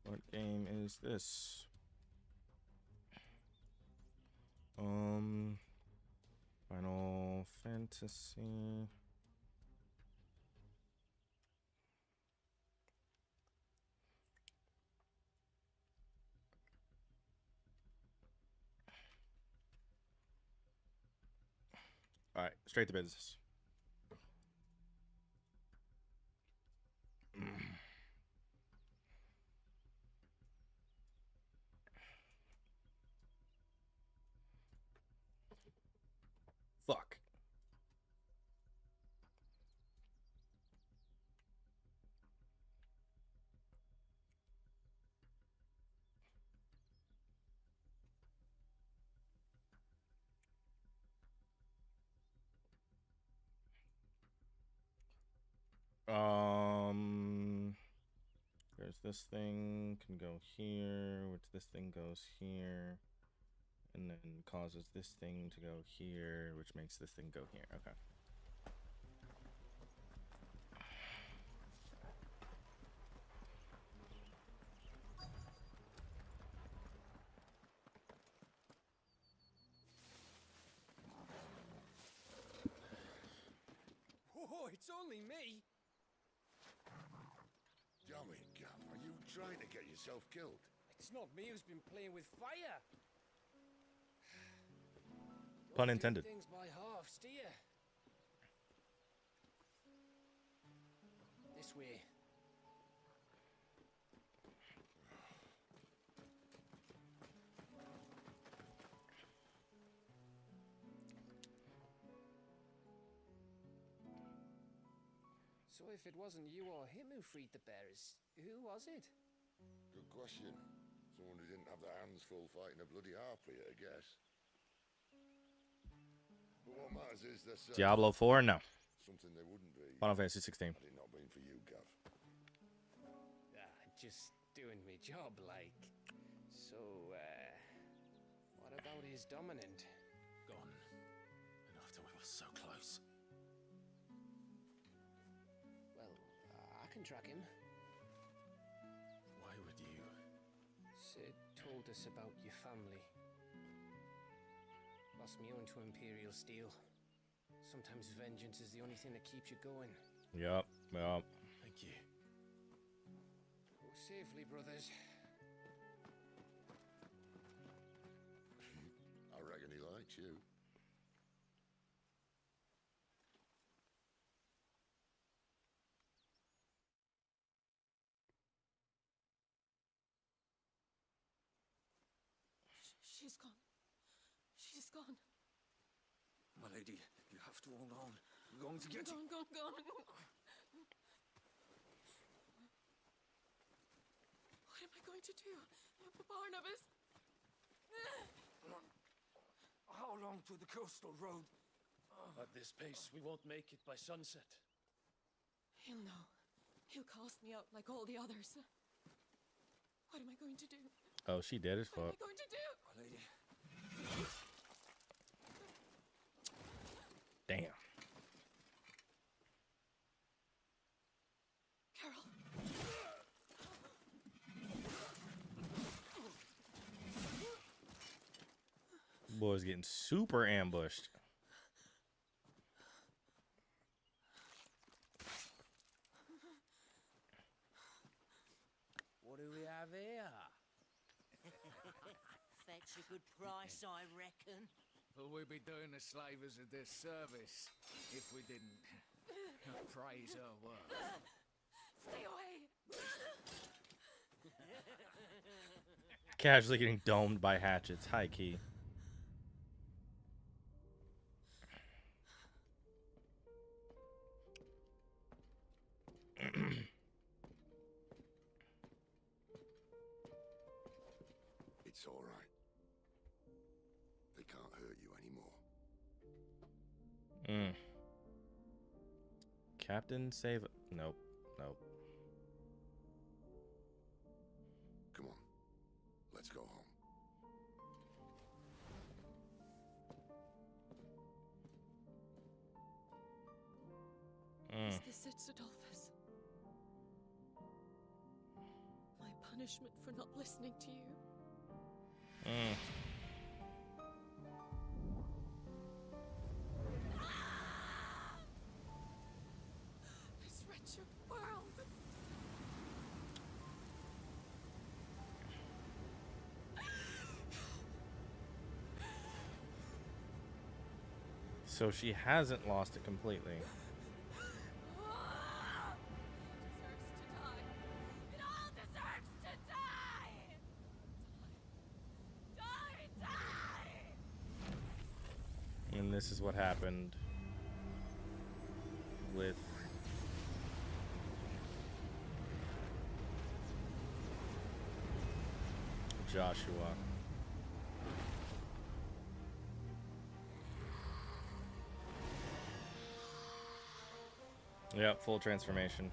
What game is this? Final Fantasy. All right, straight to business. Fuck. There's this thing can go here, which this thing goes here, and then causes this thing to go here, which makes this thing go here. Okay. Oh, it's only me. Damn it, Gav. Are you trying to get yourself killed? It's not me who's been playing with fire. Pun Don't intended. do things by halves, do you? This way. So if it wasn't you or him who freed the bearers, who was it? Good question. Someone who didn't have their hands full fighting a bloody harpy, I guess. But what matters is they're safe. Diablo 4? No. Something they wouldn't be. Final Fantasy 16. Had it not been for you, Gav. Just doing my job, like. So, what about his dominant? Gone. And after we were so close. Well, I can track him. Why would you? Sid told us about your family. Lost me own to Imperial Steel. Sometimes vengeance is the only thing that keeps you going. Yup. Thank you. Go safely, brothers. I reckon he likes you. She's gone. She's gone. My lady, you have to hold on. We're going to get you. Gone. What am I going to do? Barnabas? How long to the coastal road? At this pace, we won't make it by sunset. He'll know. He'll cast me out like all the others. What am I going to do? Oh, she dead as What am fuck. I going to do? My lady. Damn. Carol. Boy's getting super ambushed. What do we have here? Fetch a good price, I reckon. But we'd be doing the slavers a disservice if we didn't praise her work. Stay away. Casually getting domed by hatchets. High key. It's all right. They can't hurt you anymore. Captain save. Nope. Come on. Let's go home. Is this it, Adolphus? punishment for not listening to you. This wretched world. So she hasn't lost it completely. It all deserves to die! Die! And this is what happened with Joshua. Yep, full transformation.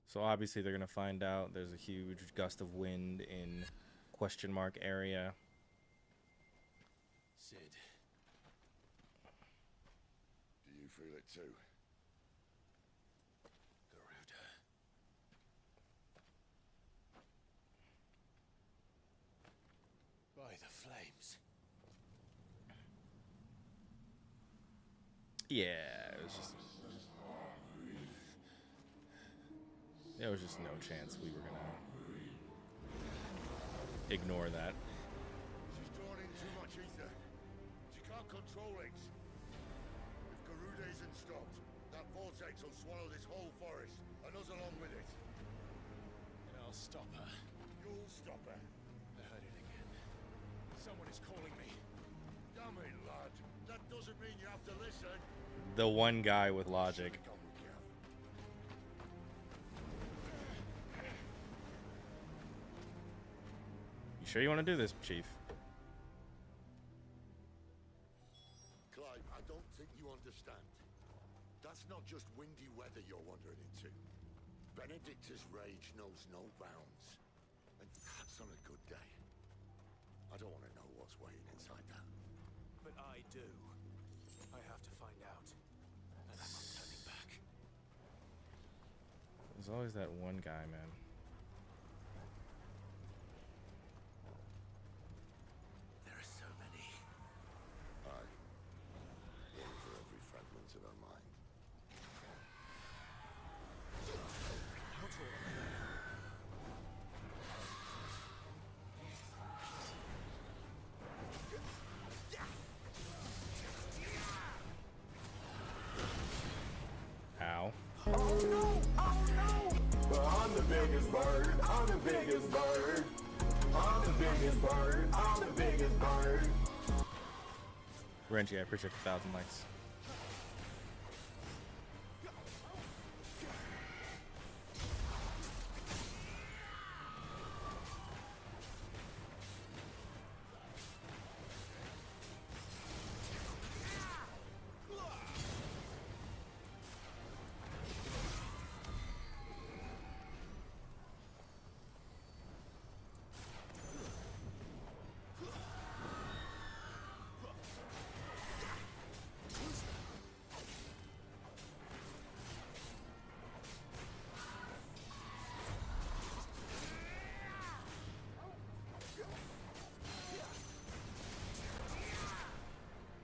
So obviously they're gonna find out there's a huge gust of wind in question mark area. Sid. Do you feel it too? Garuda. By the flames. Yeah, it was just there was just no chance we were gonna ignore that. She's drawn in too much ether. She can't control it. If Garuda isn't stopped, that vortex will swallow this whole forest, and us along with it. And I'll stop her. You'll stop her. I heard it again. Someone is calling me. Damn it, lad. That doesn't mean you have to listen. The one guy with logic. Come with Gav. You sure you want to do this, Chief? Clive, I don't think you understand. That's not just windy weather you're wandering into. Benedicta's rage knows no bounds. And that's on a good day. I don't want to know what's waiting inside that. But I do. I have to find out. And I'm not turning back. There's always that one guy, man. There are so many. Aye. One for every fragment of our mind. Ow. But I'm the biggest bird. I'm the biggest bird. I'm the biggest bird. I'm the biggest bird. Renji, I appreciate the 1,000 likes.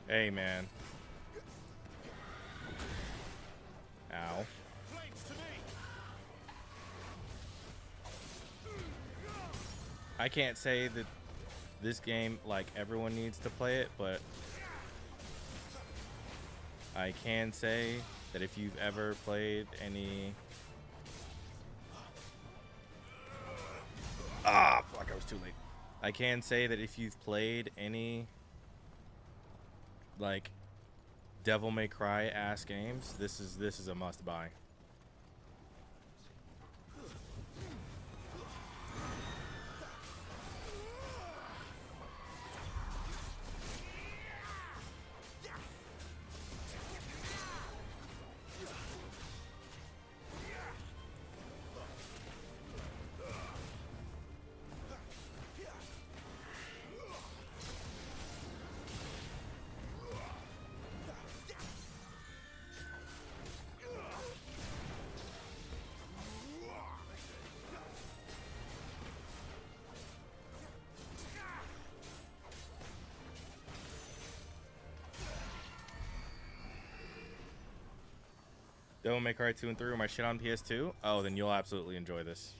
Hey, man. Ow. I can't say that this game, like, everyone needs to play it, but I can say that if you've ever played any... Ah, fuck, I was too late. I can say that if you've played any, like, Devil May Cry ass games, this is a must buy. Devil May Cry 2 and 3 were my shit on PS2? Oh, then you'll absolutely enjoy this.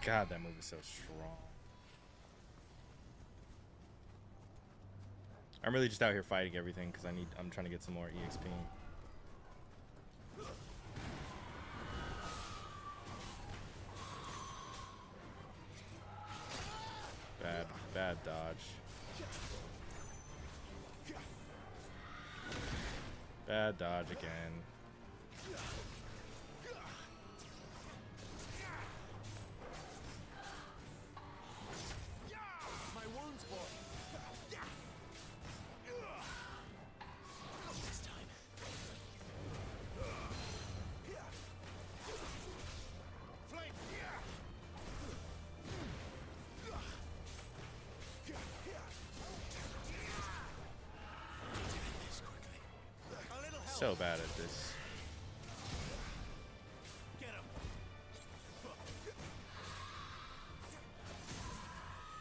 God, that move is so strong. I'm really just out here fighting everything because I'm trying to get some more EXP. Bad dodge. Bad dodge again. So bad at this.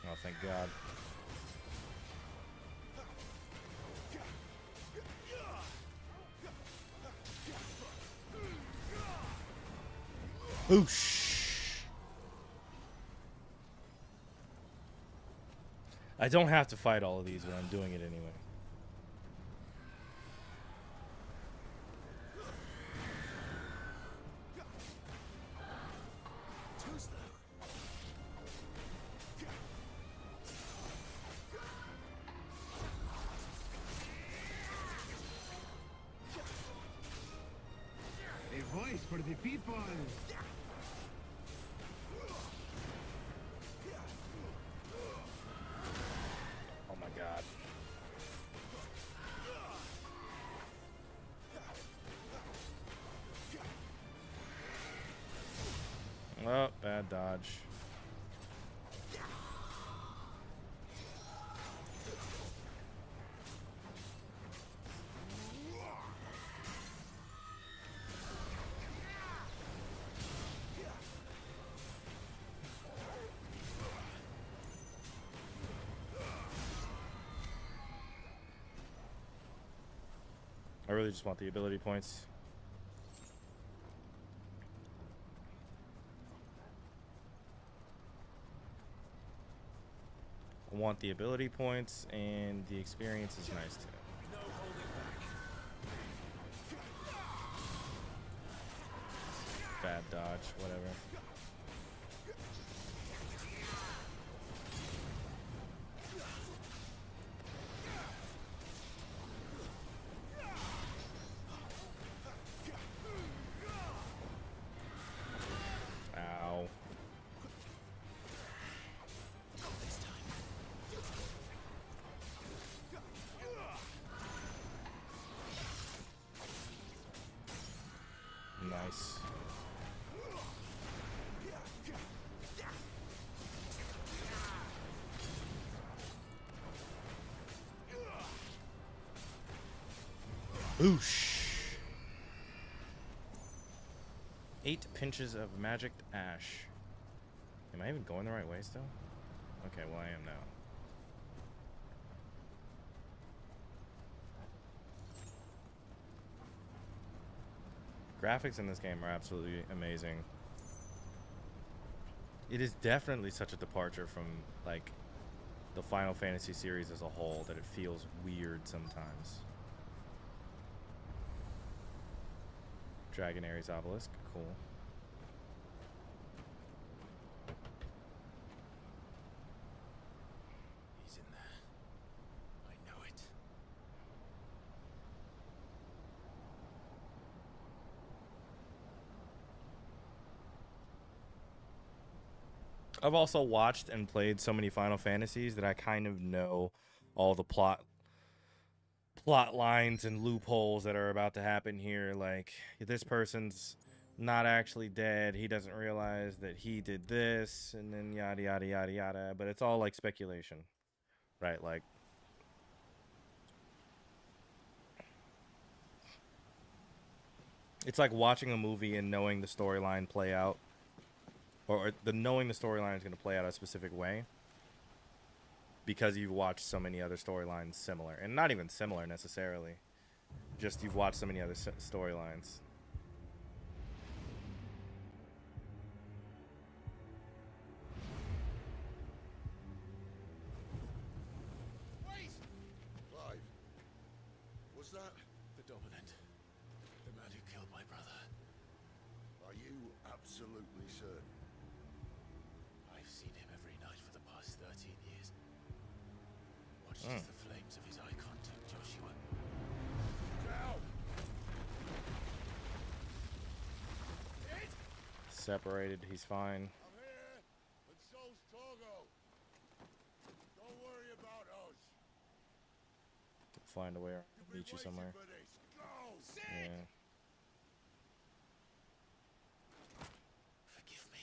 Oh, thank God. Whoosh. I don't have to fight all of these, but I'm doing it anyway. A voice for the people. Oh my God. Oh, bad dodge. I really just want the ability points. I want the ability points, and the experience is nice too. Bad dodge, whatever. Ow. Nice. Oosh. 8 pinches of magic ash. Am I even going the right way still? Okay, well I am now. Graphics in this game are absolutely amazing. It is definitely such a departure from like the Final Fantasy series as a whole that it feels weird sometimes. Dragon Ares Obelisk, cool. He's in there. I've also watched and played so many Final Fantasies that I kind of know all the plot lines and loopholes that are about to happen here. Like, this person's not actually dead. He doesn't realize that he did this, and then yada yada yada yada. But it's all like speculation, right? Like, it's like watching a movie and knowing the storyline play out, or knowing the storyline is going to play out a specific way because you've watched so many other storylines similar, and not even similar necessarily, just you've watched so many other storylines. Wait! Clive, was that The Dominant. The man who killed my brother. Are you absolutely certain? I've seen him every night for the past 13 years. Watched as the flames of his icon took Joshua. Down! Separated, he's fine. I'm here, and so's Torgo. Don't worry about us. Find a way to You've been meet you waiting somewhere. for this. Go! Yeah. Forgive me.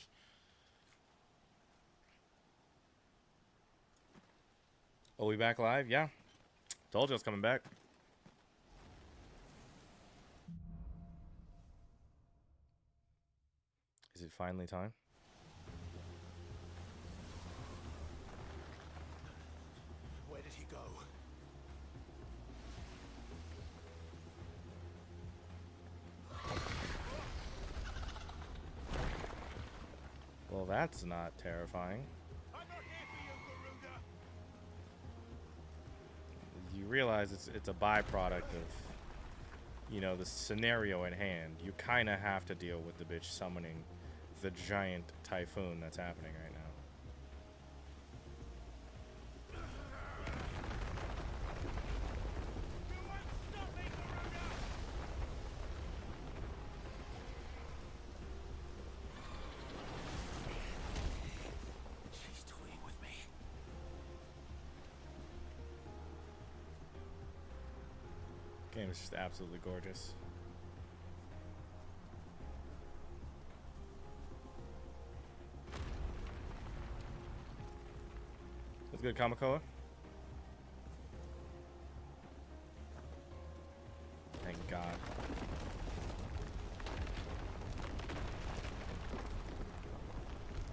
Oh, we back live? Yeah. Told you I was coming back. Is it finally time? Where did he go? Well, that's not terrifying. I'm not here for you, Garuda! You realize it's a byproduct of, you know, the scenario at hand. You kind of have to deal with the bitch summoning the giant typhoon that's happening right now. You won't stop me, Garuda! She's toying with me. Game is just absolutely gorgeous. That's good, Kamakoa. Thank God.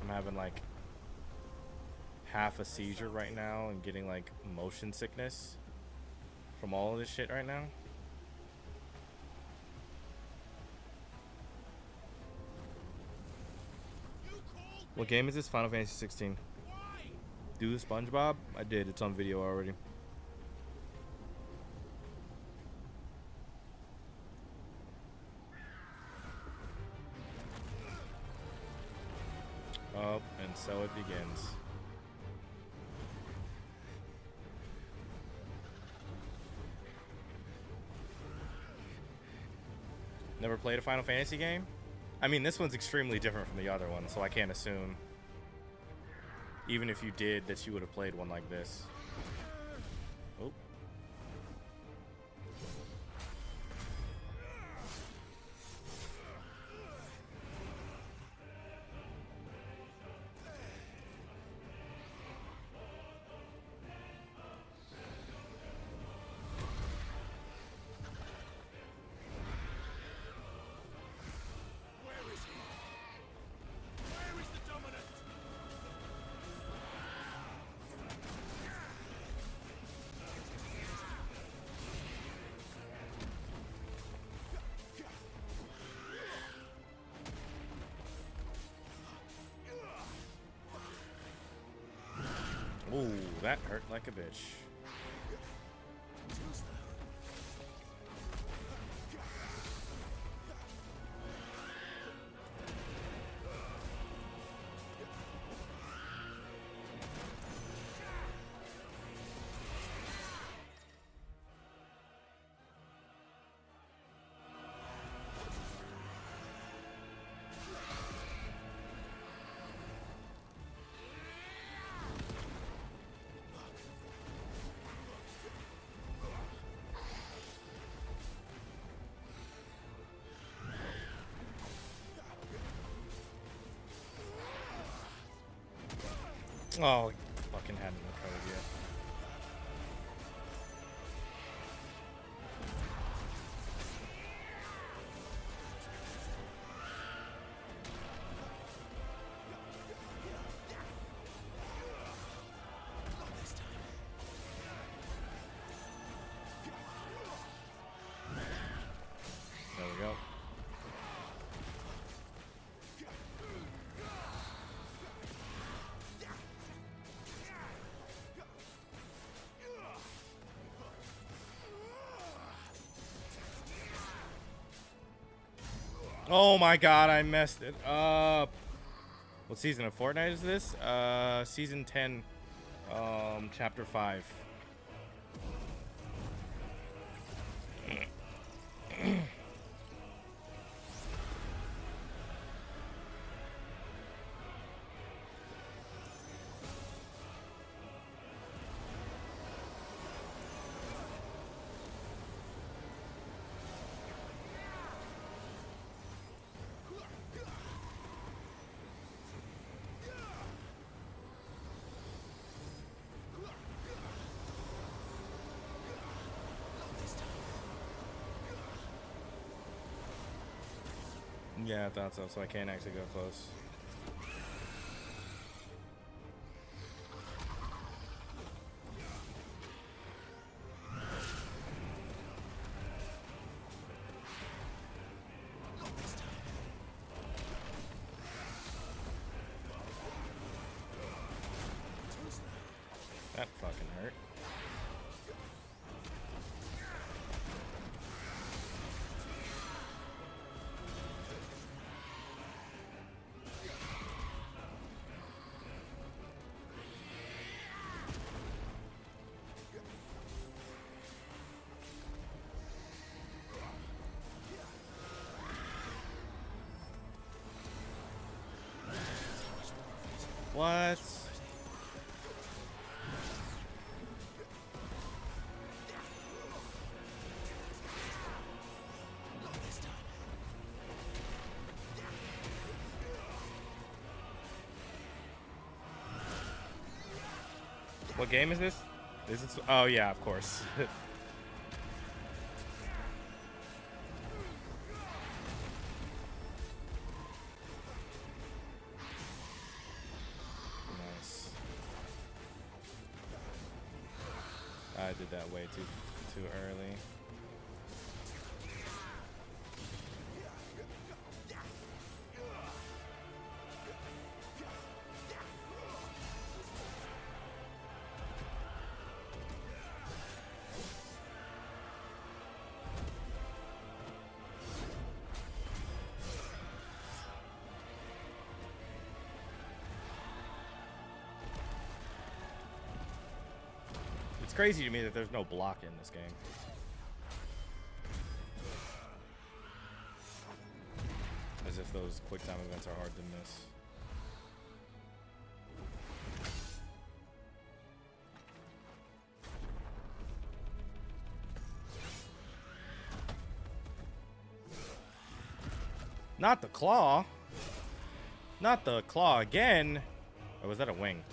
I'm having like half a seizure right now and getting like motion sickness from all of this shit right now. What game is this? Final Fantasy 16. Do the SpongeBob? I did. It's on video already. Oh, and so it begins. Never played a Final Fantasy game? I mean, this one's extremely different from the other one, so I can't assume, even if you did, that you would have played one like this. Oh. Where is he? Where is the Dominant? Ooh, that hurt like a bitch. Oh, fucking hadn't recovered yet. There we go. Oh my god, I messed it up. What season of Fortnite is this? Season 10, chapter 5. Yeah, I thought so, so I can't actually go close. That fucking hurt. What? What game is this? Is it? Oh yeah, of course. Nice. I did that way too early. It's crazy to me that there's no block in this game. As if those quick time events are hard to miss. Not the claw. Not the claw again. Or was that a wing?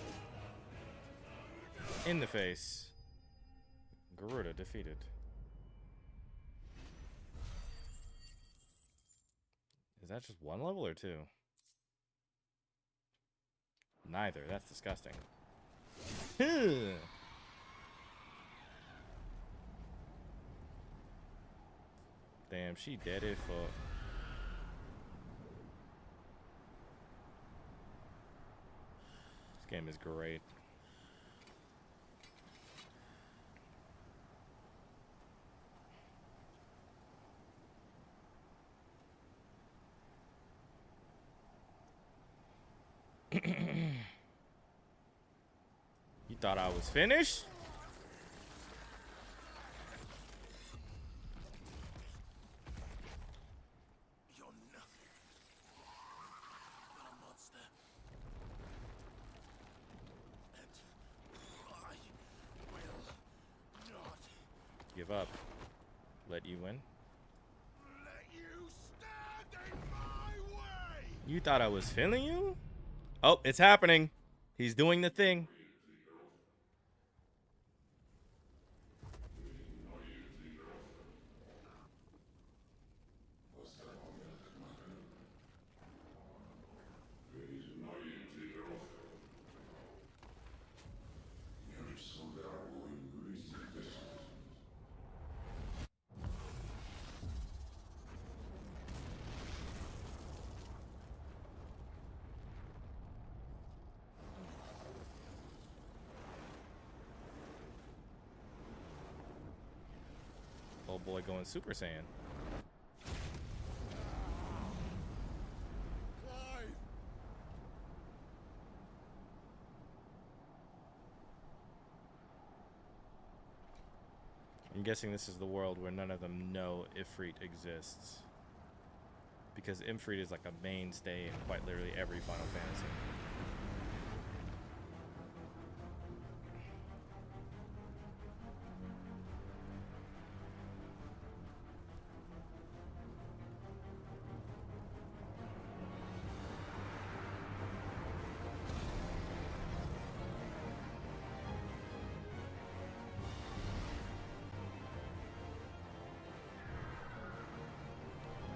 In the face. Garuda defeated. Is that just one level or two? Neither. That's disgusting. Damn, she dead as fuck. This game is great. You thought I was finished? You're nothing but a monster. And I will not Give up. Let you win? let you stand in my way! You thought I was feeling you? Oh, it's happening. He's doing the thing. Old boy going Super Saiyan. Clive! I'm guessing this is the world where none of them know Ifrit exists. Because Ifrit is like a mainstay in quite literally every Final Fantasy.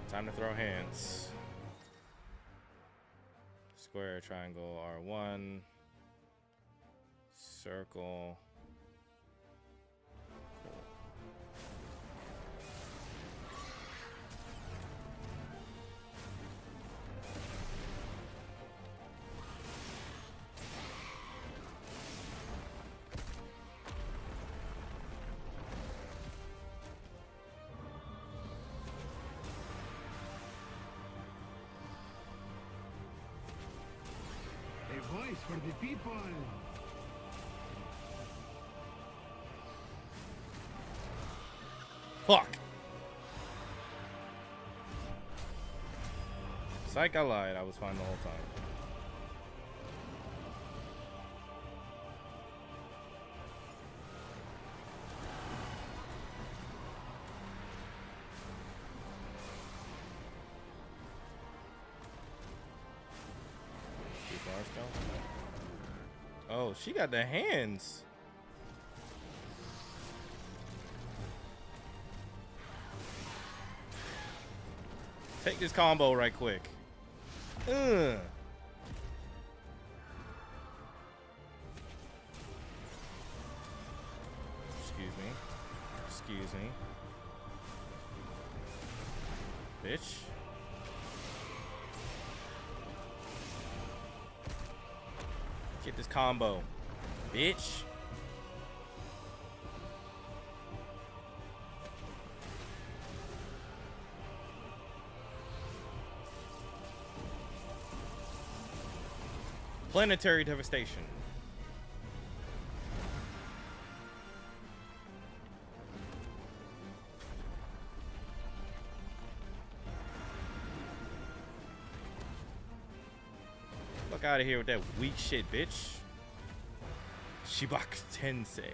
Time to throw hands. Square, triangle, R1. Circle. Cool. A voice for the people. Fuck! Psych, I lied. I was fine the whole time. Keep our stuff. Oh, she got the hands. Take this combo right quick. Ugh. Excuse me. Excuse me. Bitch. Get this combo. Bitch. Planetary devastation. Fuck out of here with that weak shit, bitch. Shibak Tensei.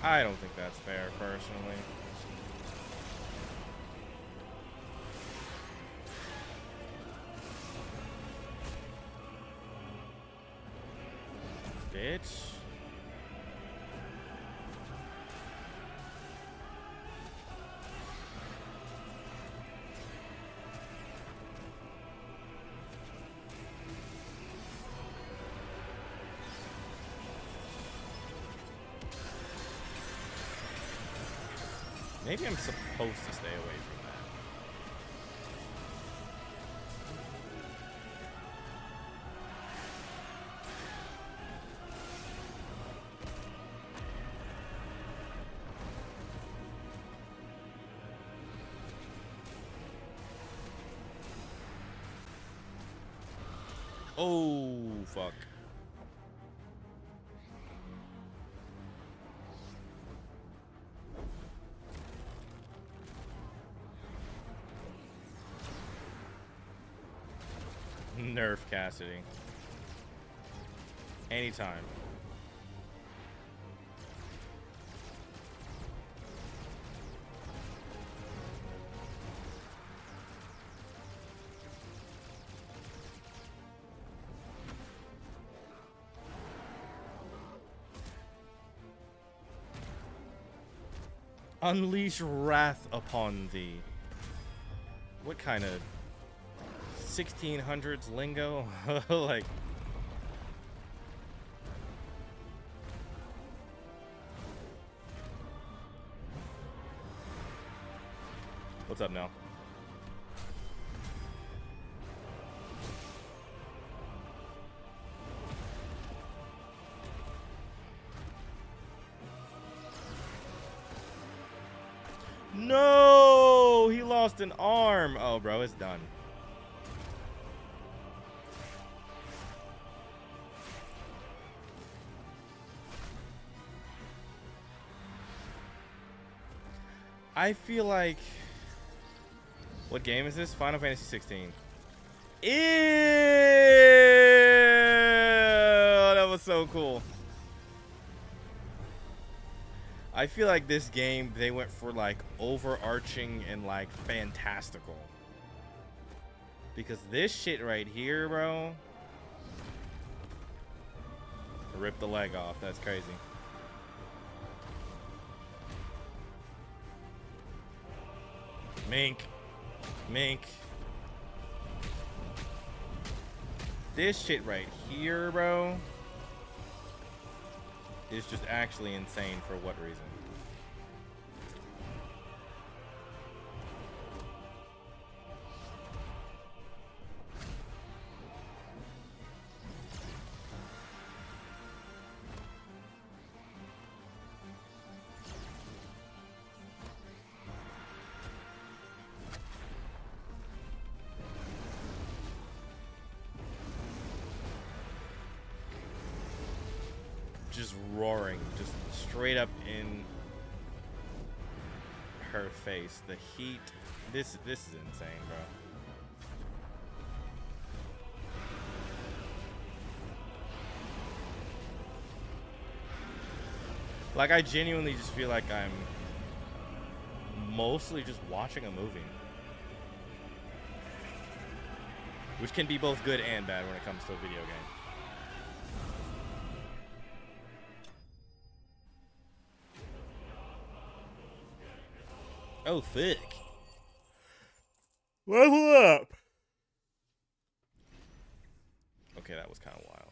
I don't think that's fair, personally. Bitch. Maybe I'm supposed to stay away from that. Oh, fuck. Nerf Cassidy. Anytime. Unleash wrath upon thee. What kind of 1600s lingo? Like, what's up now? No, he lost an arm. Oh, bro, it's done. I feel like, what game is this? Final Fantasy 16. Ew, that was so cool. I feel like this game, they went for like overarching and like fantastical. Because this shit right here, bro. Rip the leg off. That's crazy. Mink. Mink. This shit right here, bro, is just actually insane for what reason? Just roaring, just straight up in her face. The heat, this is insane, bro. Like, I genuinely just feel like I'm mostly just watching a movie, which can be both good and bad when it comes to a video game. Oh, thick. Level up. Okay, that was kind of wild.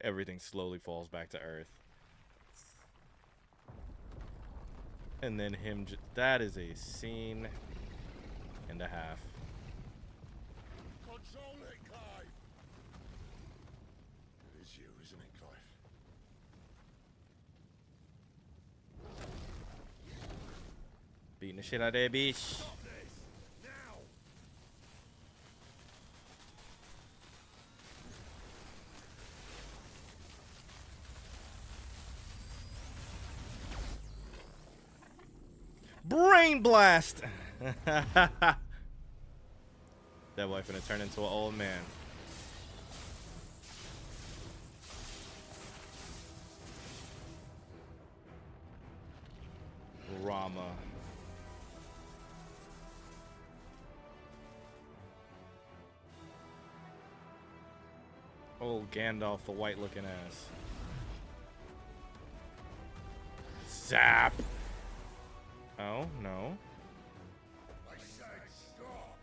Everything slowly falls back to earth. And then him, that is a scene and a half. Control it, Clive! It is you, isn't it, Clive? Beating the shit out of that bitch. Brain blast! That boy finna turn into an old man. Rama. Old Gandalf, the white looking ass. Zap! Oh, no. I said stop!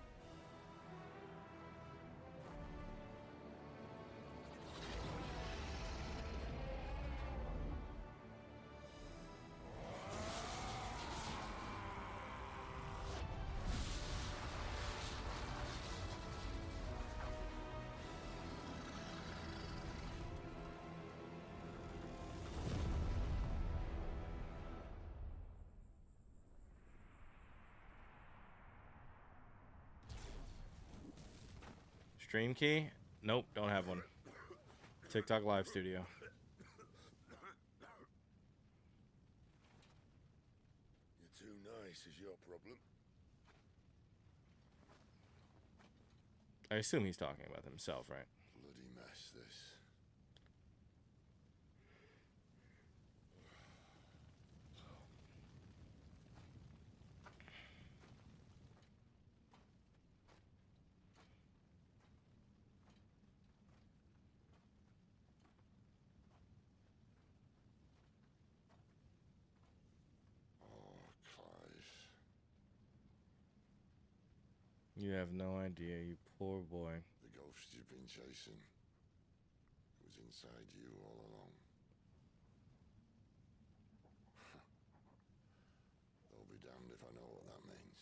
Stream key? Nope, don't have one. TikTok Live Studio. You're too nice is your problem. I assume he's talking about himself, right? Bloody mess, this. You have no idea, you poor boy. The ghost you've been chasing was inside you all along. I'll be damned if I know what that means.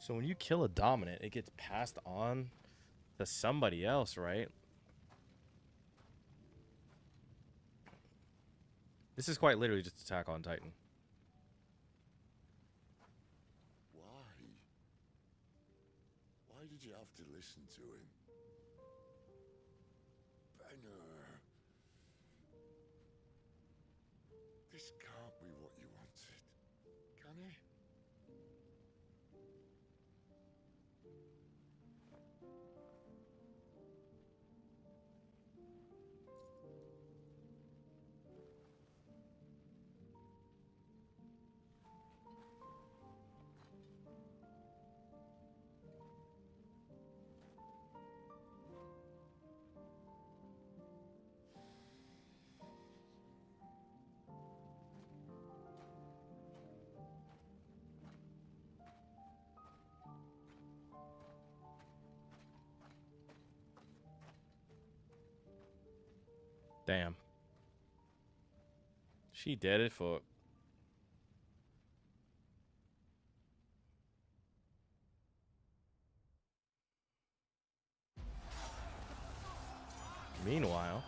So when you kill a dominant, it gets passed on to somebody else, right? This is quite literally just Attack on Titan. Why? Why did you have to listen to him? Benner. This can't be what you wanted, can it? Damn. She did it for... Meanwhile...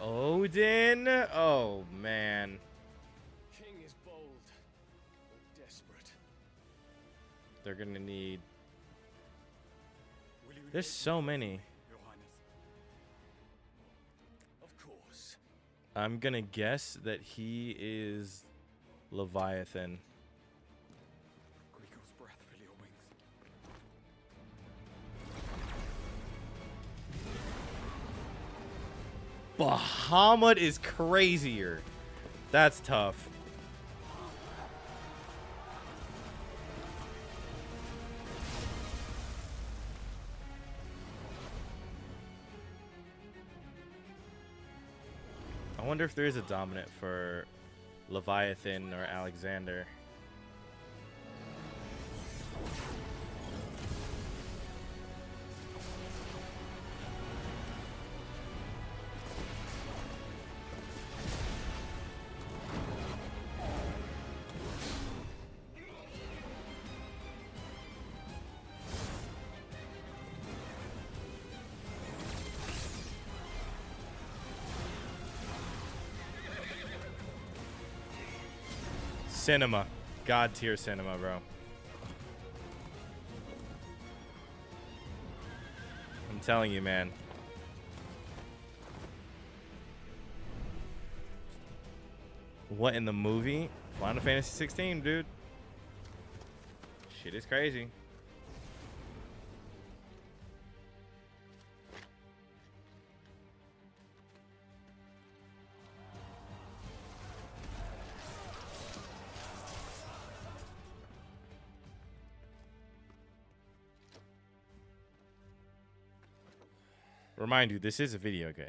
Odin? Oh, man. King is bold, but desperate. They're gonna need... There's so many. Your Highness. Of course. I'm gonna guess that he is Leviathan. Griego's breath fill your wings. Bahamut is crazier. That's tough. I wonder if there is a dominant for Leviathan or Alexander. Cinema. God tier cinema, bro. I'm telling you, man. What in the movie? Final Fantasy 16, dude. Shit is crazy. Remind you, this is a video game.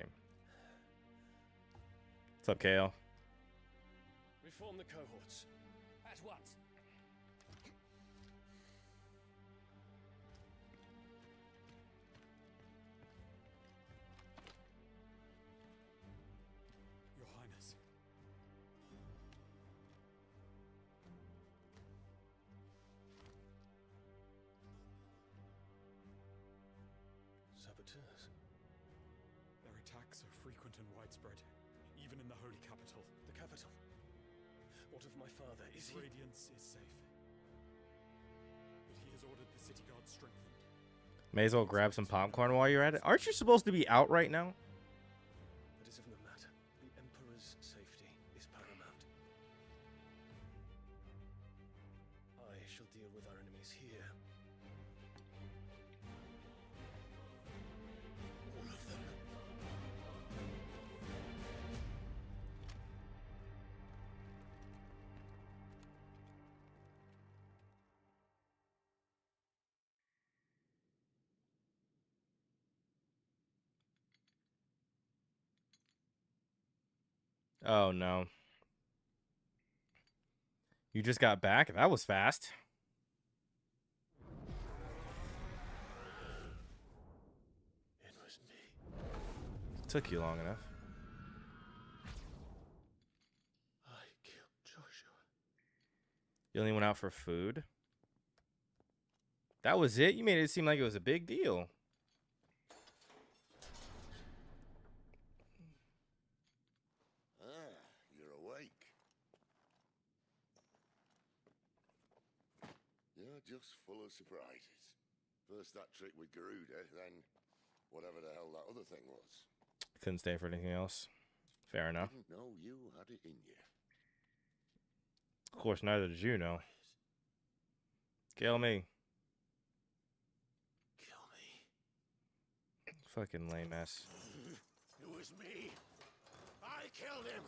What's up, Kale? Reform the cohorts. At once. Your Highness. Saboteurs. Their attacks are frequent and widespread, even in the holy capital. The capital. What of my father? Is he? Radiance is safe. But he has ordered the city guard strengthened. May as well grab some popcorn while you're at it. Aren't you supposed to be out right now? That is of no matter. The Emperor's safety is paramount. shall deal with our enemies here. All of them. Oh no. You just got back? That was fast. It was me. Took you long enough. I killed Joshua. You only went out for food? That was it? You made it seem like it was a big deal. Ah, you're awake. You're just full of surprises. First that trick with Garuda, then whatever the hell that other thing was. Couldn't stay for anything else. Fair enough. Didn't know you had it in you. Of course, neither did you know. Kill me. Kill me. Fucking lame ass. It was me. I killed him.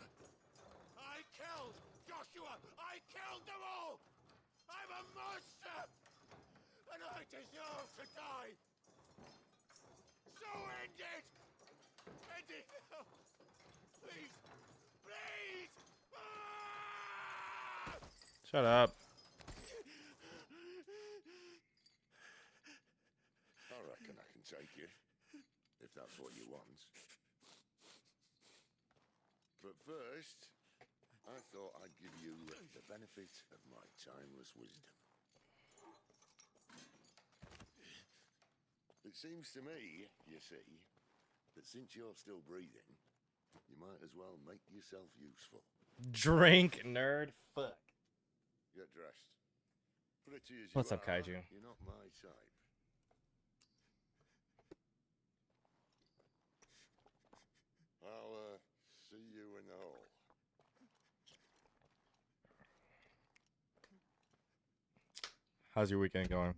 I killed Joshua. I killed them all. I'm a monster. And I deserve to die. So end it. End it now. Please. Please. Ah! Shut up. I reckon I can take you, if that's what you want. But first, I thought I'd give you the benefit of my timeless wisdom. It seems to me, you see, that since you're still breathing, you might as well make yourself useful. Drink, nerd. Fuck. Get dressed. Pretty as you What's up, are, Kaiju? You're not my type. I'll see you in the hall. How's your weekend going?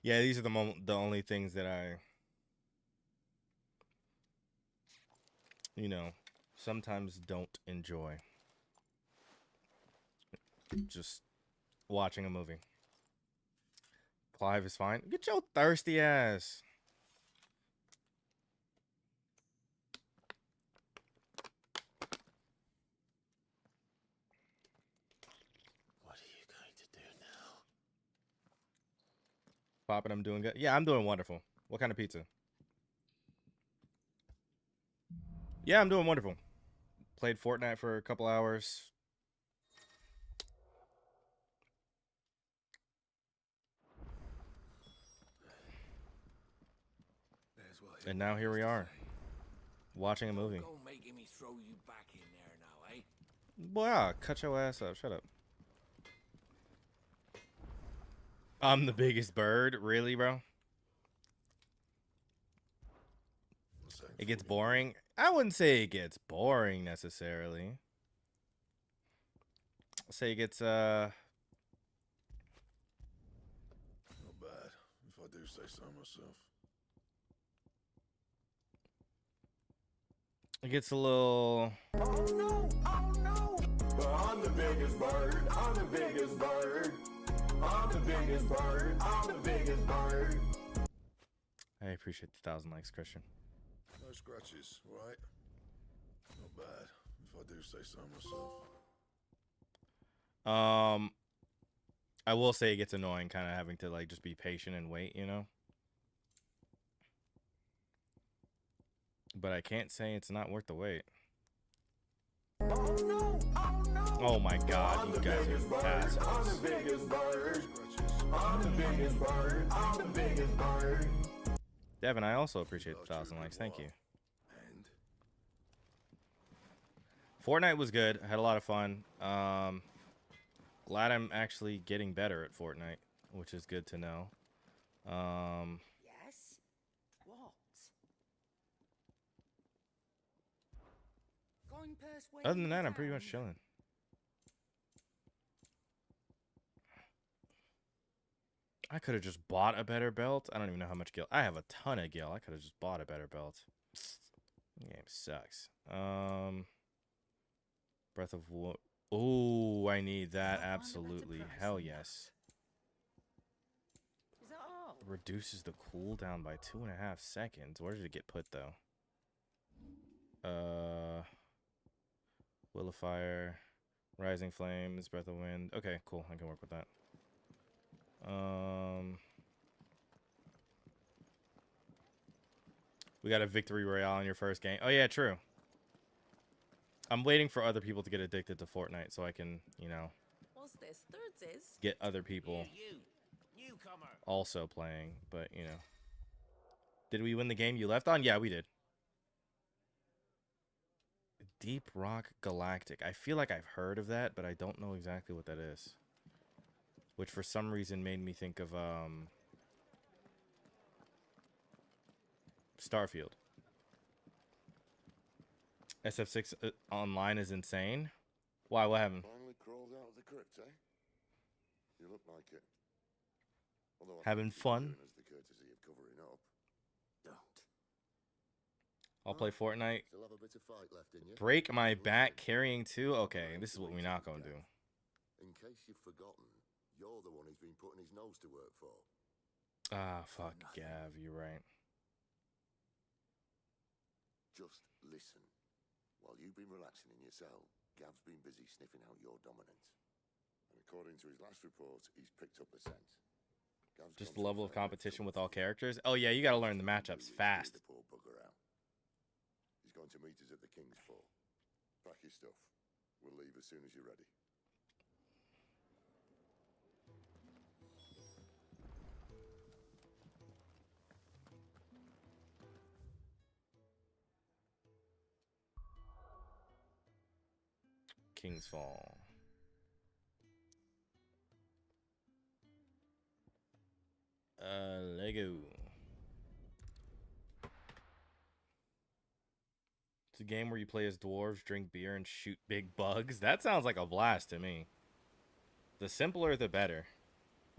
Yeah, these are the only things that I, sometimes don't enjoy. Just watching a movie. Clive is fine. Get your thirsty ass. What are you going to do now? Poppin', I'm doing good. Yeah, I'm doing wonderful. What kind of pizza? Yeah, I'm doing wonderful. Played Fortnite for a couple hours. And now here we are, watching a movie. Go making me throw you back in there now, eh? Boy, cut your ass up. Shut up. I'm the biggest bird. Really, bro? It gets boring. I wouldn't say it gets boring necessarily. I'll say it gets Not bad, if I do say so myself. it gets a little. Oh no! Oh no! But I'm the biggest bird. I'm the biggest bird. I'm the biggest bird. I'm the biggest bird. I appreciate the 1,000 likes, Christian. No scratches, right? Not bad, if I do say so myself. I will say it gets annoying, kind of having to like just be patient and wait, But I can't say it's not worth the wait. Oh no! Oh no! Oh my God, you guys are assholes. I'm the biggest bird. I'm the biggest bird. I'm the biggest bird. Devin, I also appreciate the 1,000 likes. Thank you. And Fortnite was good. I had a lot of fun. Glad I'm actually getting better at Fortnite, which is good to know. Yes? What? coin purse weighing Other than you that, I'm pretty much down? chilling. I could have just bought a better belt. I don't even know how much gil. I have a ton of gil. I could have just bought a better belt. The game sucks. Breath of War. Oh, I need that. Absolutely. Hell yes. Is that all? Reduces the cooldown by 2.5 seconds. Where did it get put, though? Will of Fire. Rising Flames. Breath of Wind. Okay, cool. I can work with that. We got a victory royale in your first game. Oh yeah, true. I'm waiting for other people to get addicted to Fortnite so I can, you know, What's this? Thirds is? get other people You, newcomer. also playing. But you know, did we win the game you left on? Yeah, we did. Deep Rock Galactic. I feel like I've heard of that, but I don't know exactly what that is. Which for some reason made me think of Starfield. SF6 online is insane. Why? What happened? Finally crawled out of the crypt, eh? You look like it. Although I Having think you're fun? doing us the courtesy of covering up. Don't. I'll play Fortnite. Still have a bit of fight left in you. Break my back carrying too? Okay, this is what we're not going to do. In case you've forgotten, you're the one he's been putting his nose to work for. Ah, fuck, Gav, you're right. Just listen. While you've been relaxing in your cell, Gav's been busy sniffing out your dominance. And according to his last report, he's picked up a scent. Gav's Just gone the to level of find out competition with trouble all for you. characters. Oh yeah, you got to learn the matchups Really fast. cleared the poor bugger out. He's going to meet us at the King's Fall. Pack your stuff. We'll leave as soon as you're ready. King's Fall. Lego. It's a game where you play as dwarves, drink beer, and shoot big bugs. That sounds like a blast to me. The simpler, the better.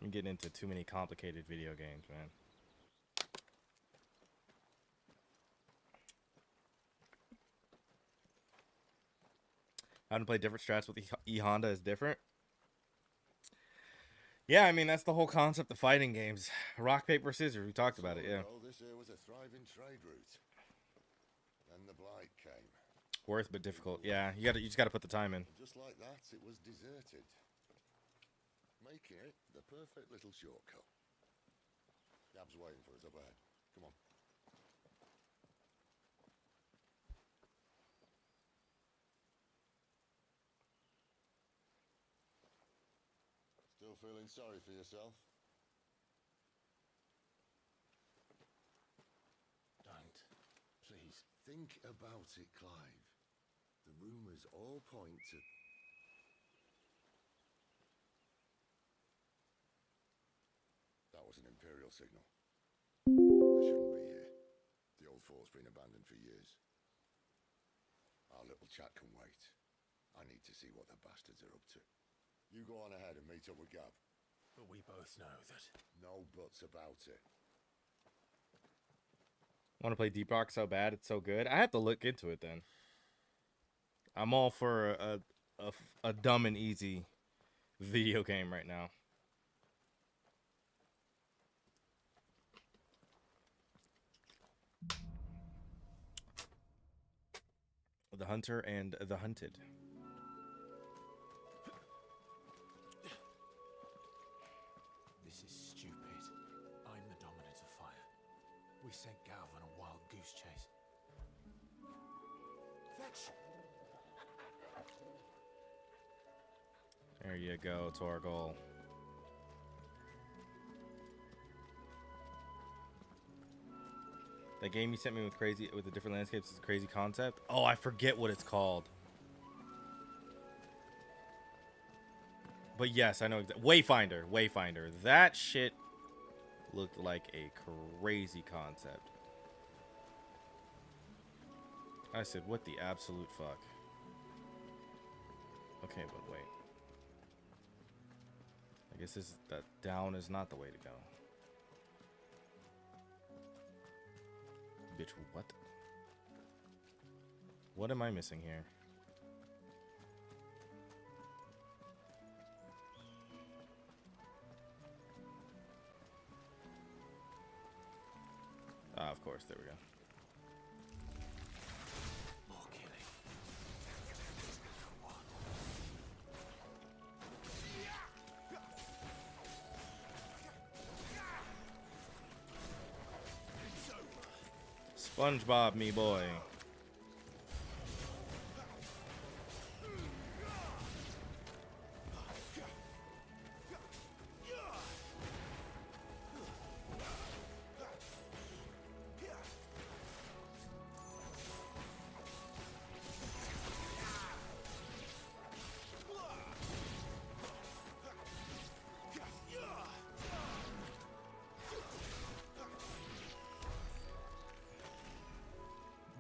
I'm getting into too many complicated video games, man. How to play different strats with E-Honda is different. Yeah, I mean, that's the whole concept of fighting games. Rock, paper, scissors. We talked about it, yeah. Oh, this here was a thriving trade route. Then the blight came. Worth but difficult. Yeah, you just gotta put the time in. And just like that, it was deserted. Making it the perfect little shortcut. Gab's waiting for us up ahead. Come on. Still feeling sorry for yourself? Don't. Please. Think about it, Clive. The rumours all point to... That was an Imperial signal. They shouldn't be here. The old fort's been abandoned for years. Our little chat can wait. I need to see what the bastards are up to. You go on ahead and meet up with Gab. But we both know that. No buts about it. Want to play Deep Rock so bad, it's so good. I have to look into it then. I'm all for a dumb and easy video game right now. The Hunter and the Hunted. This is stupid. I'm the dominant of fire. We sent Gav on a wild goose chase. Fetch! There you go, Torgal. That game you sent me with the different landscapes is a crazy concept. Oh, I forget what it's called. But yes, I know Wayfinder. Wayfinder. That shit looked like a crazy concept. I said, what the absolute fuck? Okay, but wait. I guess that down is not the way to go. Bitch, what? What am I missing here? Ah, of course, there we go. More killing. SpongeBob, me boy.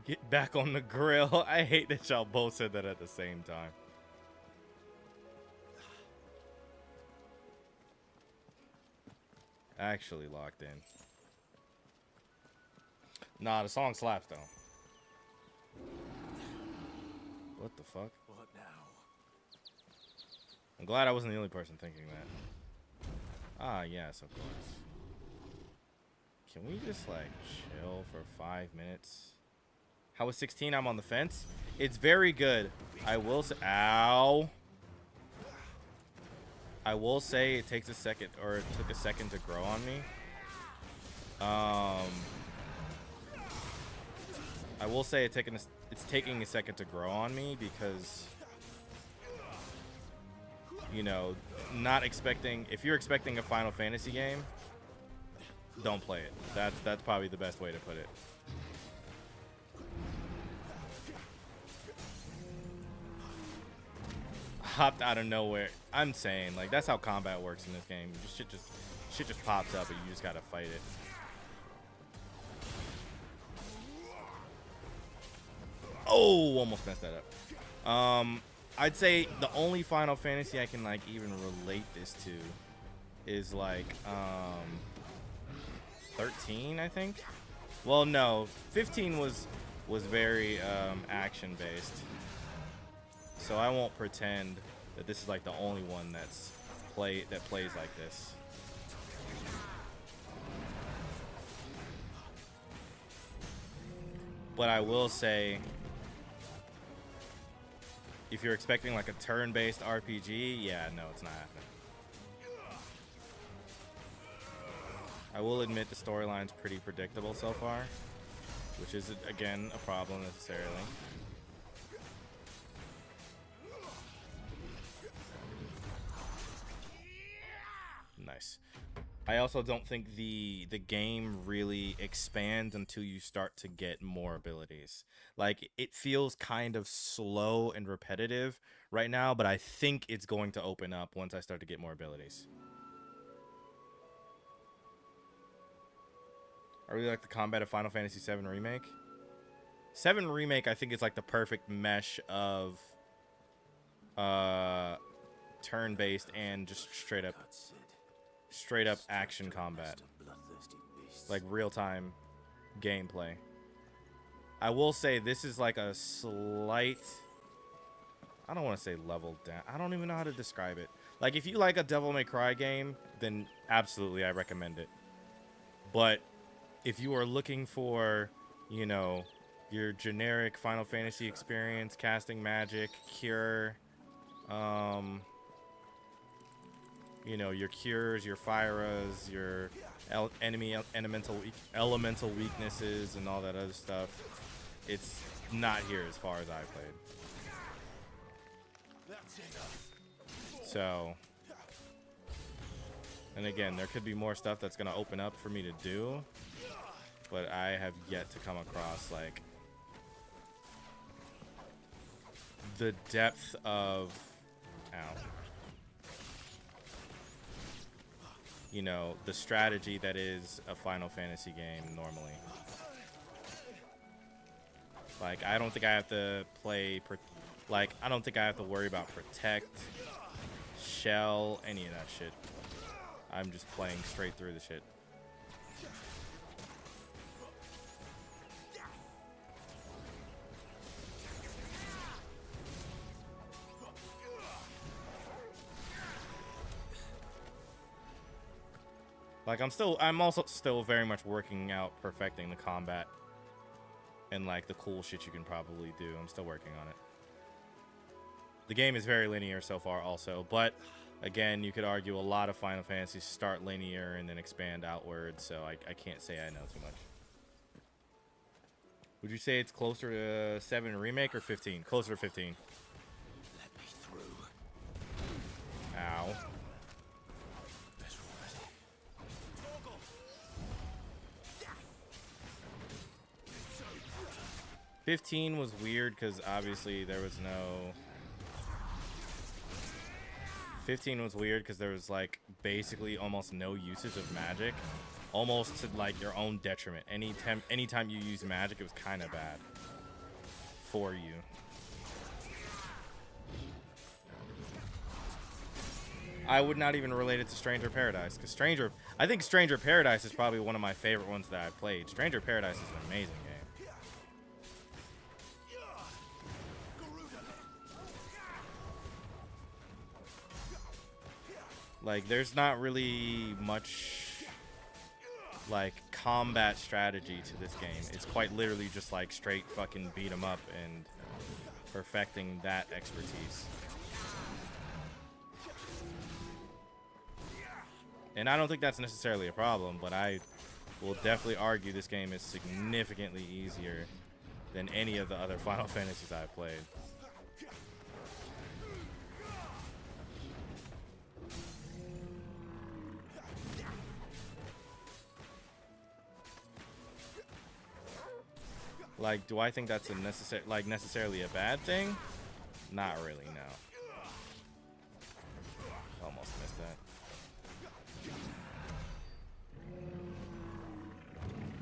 Get back on the grill. I hate that y'all both said that at the same time. Actually locked in. Nah, the song slaps though. What the fuck? What now? I'm glad I wasn't the only person thinking that. Ah, yes, of course. Can we just like chill for 5 minutes? How was 16? I'm on the fence. It's very good. I will say, ow. I will say it takes a second, or it took a second to grow on me. I will say it's taking a second to grow on me because, you know, not expecting. If you're expecting a Final Fantasy game, don't play it. That's probably the best way to put it. Hopped out of nowhere. I'm saying, like, that's how combat works in this game. Shit just pops up and you just gotta fight it. Oh, almost messed that up. I'd say the only Final Fantasy I can like even relate this to is like 13, I think. Well, no, 15 was very action based. So I won't pretend that this is like the only one that plays like this. But I will say, if you're expecting like a turn-based RPG, yeah, no, it's not happening. I will admit the storyline's pretty predictable so far, which is again a problem necessarily. Nice. I also don't think the game really expands until you start to get more abilities. Like, it feels kind of slow and repetitive right now, but I think it's going to open up once I start to get more abilities. I really like the combat of Final Fantasy VII Remake. 7 Remake, I think, is like the perfect mesh of turn-based and just straight up action combat, like real-time gameplay. I will say this is like a slight, I don't want to say leveled down, I don't even know how to describe it. Like, if you like a Devil May Cry game, then absolutely I recommend it. But if you are looking for, you know, your generic Final Fantasy experience, casting magic, cure, you know, your cures, your Fyras, your enemy elemental weaknesses, and all that other stuff. It's not here as far as I played. So, and again, there could be more stuff that's going to open up for me to do, but I have yet to come across, like, the depth of, you know, the strategy that is a Final Fantasy game normally. Like, I don't think I have to play Like, I don't think I have to worry about protect, shell, any of that shit. I'm just playing straight through the shit. Like, I'm also still very much working out perfecting the combat and like the cool shit you can probably do. I'm still working on it. The game is very linear so far also, but again, you could argue a lot of Final Fantasies start linear and then expand outwards, so I can't say I know too much. Would you say it's closer to 7 Remake or 15? Closer to 15. Let me through. Ow. Better already. 15 was weird because obviously there was no... 15 was weird because there was like basically almost no usage of magic, almost to like your own detriment. Anytime you use magic, it was kind of bad for you. I would not even relate it to Stranger Paradise because I think Stranger Paradise is probably one of my favorite ones that I've played. Stranger Paradise is an amazing game. Like, there's not really much, like, combat strategy to this game. It's quite literally just, like, straight fucking beat 'em up and perfecting that expertise. And I don't think that's necessarily a problem, but I will definitely argue this game is significantly easier than any of the other Final Fantasies I've played. Like, do I think that's a necessarily a bad thing? Not really, no. Almost missed that.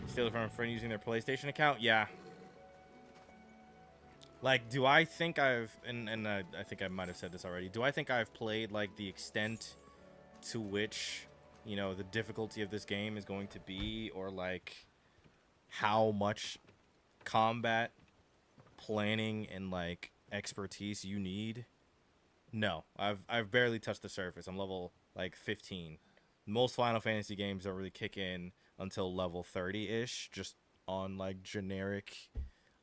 Steal it from a friend using their PlayStation account? Yeah. Like, do I think I've... And I think I might have said this already. Do I think I've played, like, the extent to which, you know, the difficulty of this game is going to be? Or, like, how much combat planning and, like, expertise you need? No. I've barely touched the surface. I'm level, like, 15. Most Final Fantasy games don't really kick in until level 30-ish, just on like generic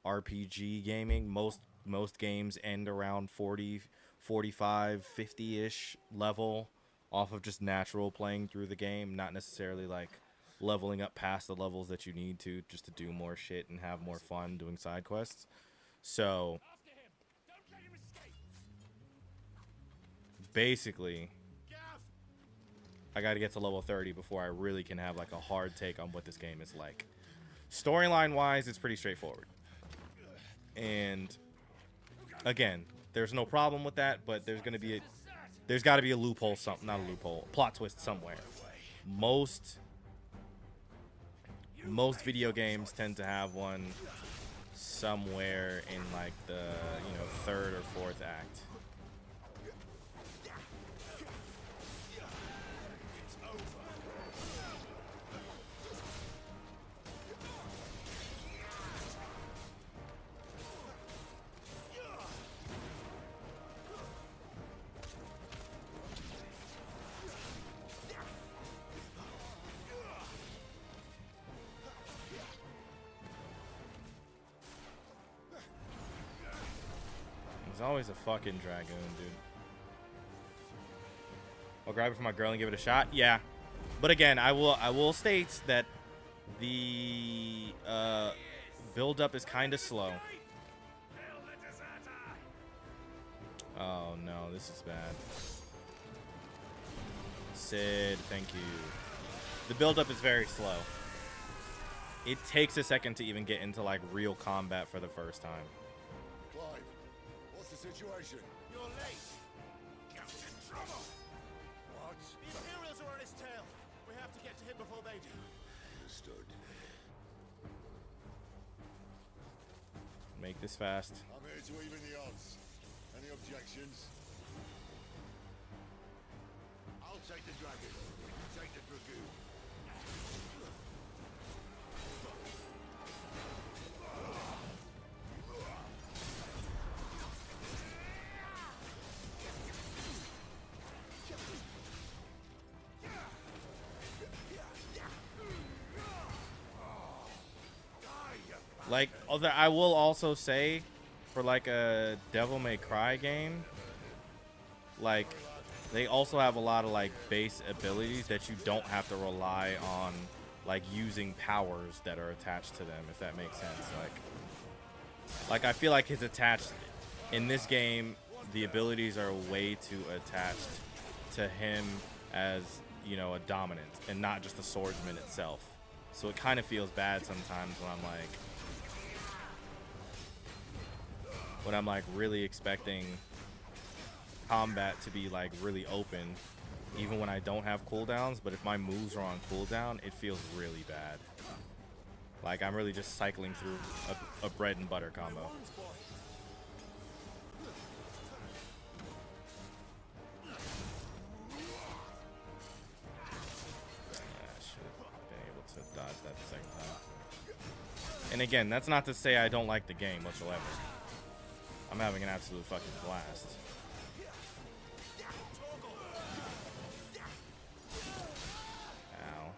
RPG gaming. Most games end around 40, 45, 50-ish level off of just natural playing through the game, not necessarily like leveling up past the levels that you need to just to do more shit and have more fun doing side quests. So basically I got to get to level 30 before I really can have like a hard take on what this game is like. Storyline wise, it's pretty straightforward. And again, there's no problem with that, but there's got to be a loophole, not a loophole, plot twist somewhere. Most video games tend to have one somewhere in like the, you know, third or fourth act. There's always a fucking dragoon, dude. I'll grab it for my girl and give it a shot. Yeah, but again, I will state that the build up is kind of slow. Oh no, this is bad. Sid, thank you. The build up is very slow. It takes a second to even get into like real combat for the first time. Clive, what's the situation? You're late. Captain Trouble. What? The Imperials are on his tail. We have to get to him before they do. Understood. Make this fast. I'm here to even the odds. Any objections? I'll take the dragon. You take the dragoon. Like, I will also say, for like a Devil May Cry game, like, they also have a lot of like base abilities that you don't have to rely on, like using powers that are attached to them, if that makes sense. Like I feel like his attached in this game, the abilities are way too attached to him as, you know, a dominant and not just the swordsman itself. So it kind of feels bad sometimes when I'm like really expecting combat to be like really open, even when I don't have cooldowns. But if my moves are on cooldown, it feels really bad. Like I'm really just cycling through a bread and butter combo. Dodge that the second time. And again, that's not to say I don't like the game whatsoever. I'm having an absolute fucking blast. Ow.